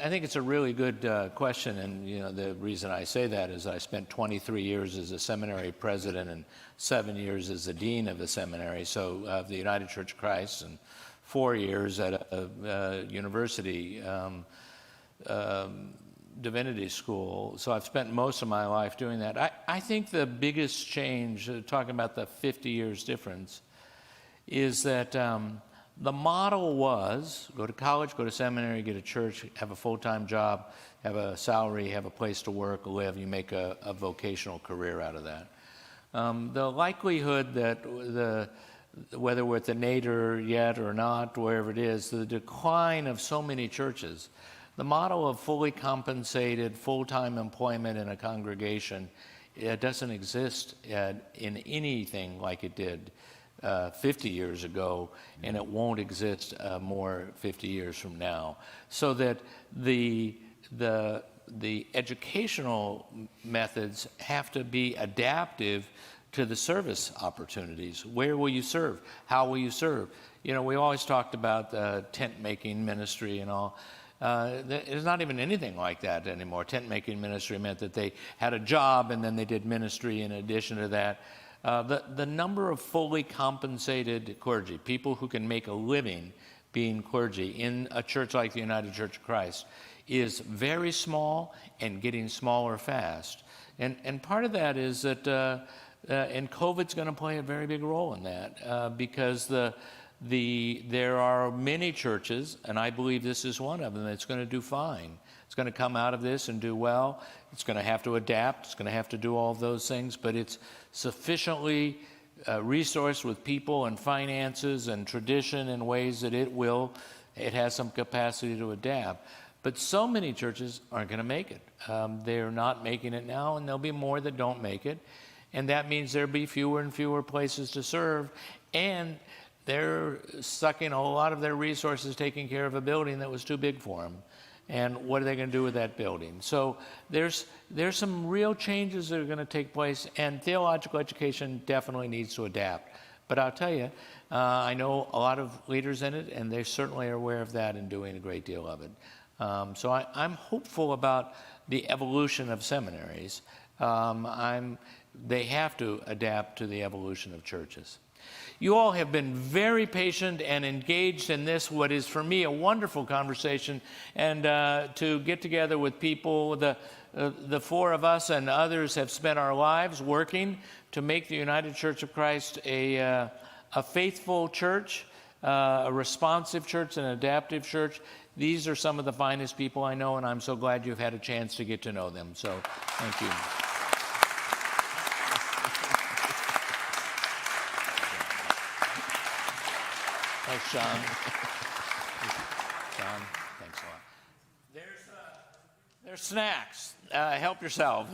think it's a really good question, and the reason I say that is I spent 23 years as a seminary president and 7 years as the dean of the seminary, so of the United Church of Christ, and 4 years at a university divinity school. So I've spent most of my life doing that. I think the biggest change, talking about the 50 years difference, is that the model was go to college, go to seminary, get a church, have a full-time job, have a salary, have a place to work, live. You make a vocational career out of that. The likelihood that whether we're at the nadir yet or not, wherever it is, the decline of so many churches, the model of fully compensated full-time employment in a congregation, it doesn't exist in anything like it did 50 years ago, and it won't exist more 50 years from now. So that the educational methods have to be adaptive to the service opportunities. Where will you serve? How will you serve? We always talked about tent-making ministry and all. There's not even anything like that anymore. Tent-making ministry meant that they had a job and then they did ministry in addition to that. The number of fully compensated clergy, people who can make a living being clergy in a church like the United Church of Christ, is very small and getting smaller fast. And part of that is that, and COVID's going to play a very big role in that, because there are many churches, and I believe this is one of them, that's going to do fine. It's going to come out of this and do well. It's going to have to adapt. It's going to have to do all of those things, but it's sufficiently resourced with people and finances and tradition in ways that it has some capacity to adapt. But so many churches aren't going to make it. They're not making it now, and there'll be more that don't make it. And that means there'll be fewer and fewer places to serve, and they're sucking a lot of their resources taking care of a building that was too big for them. And what are they going to do with that building? So there's some real changes that are going to take place, and theological education definitely needs to adapt. But I'll tell you, I know a lot of leaders in it, and they certainly are aware of that and doing a great deal of it. So I'm hopeful about the evolution of seminaries. They have to adapt to the evolution of churches. You all have been very patient and engaged in this, what is for me a wonderful conversation, and to get together with people. The four of us and others have spent our lives working to make the United Church of Christ a faithful church, a responsive church, an adaptive church. These are some of the finest people I know, and I'm so glad you've had a chance to get to know them. So thank you. Thanks, John. John, thanks a lot. There's snacks. Help yourself.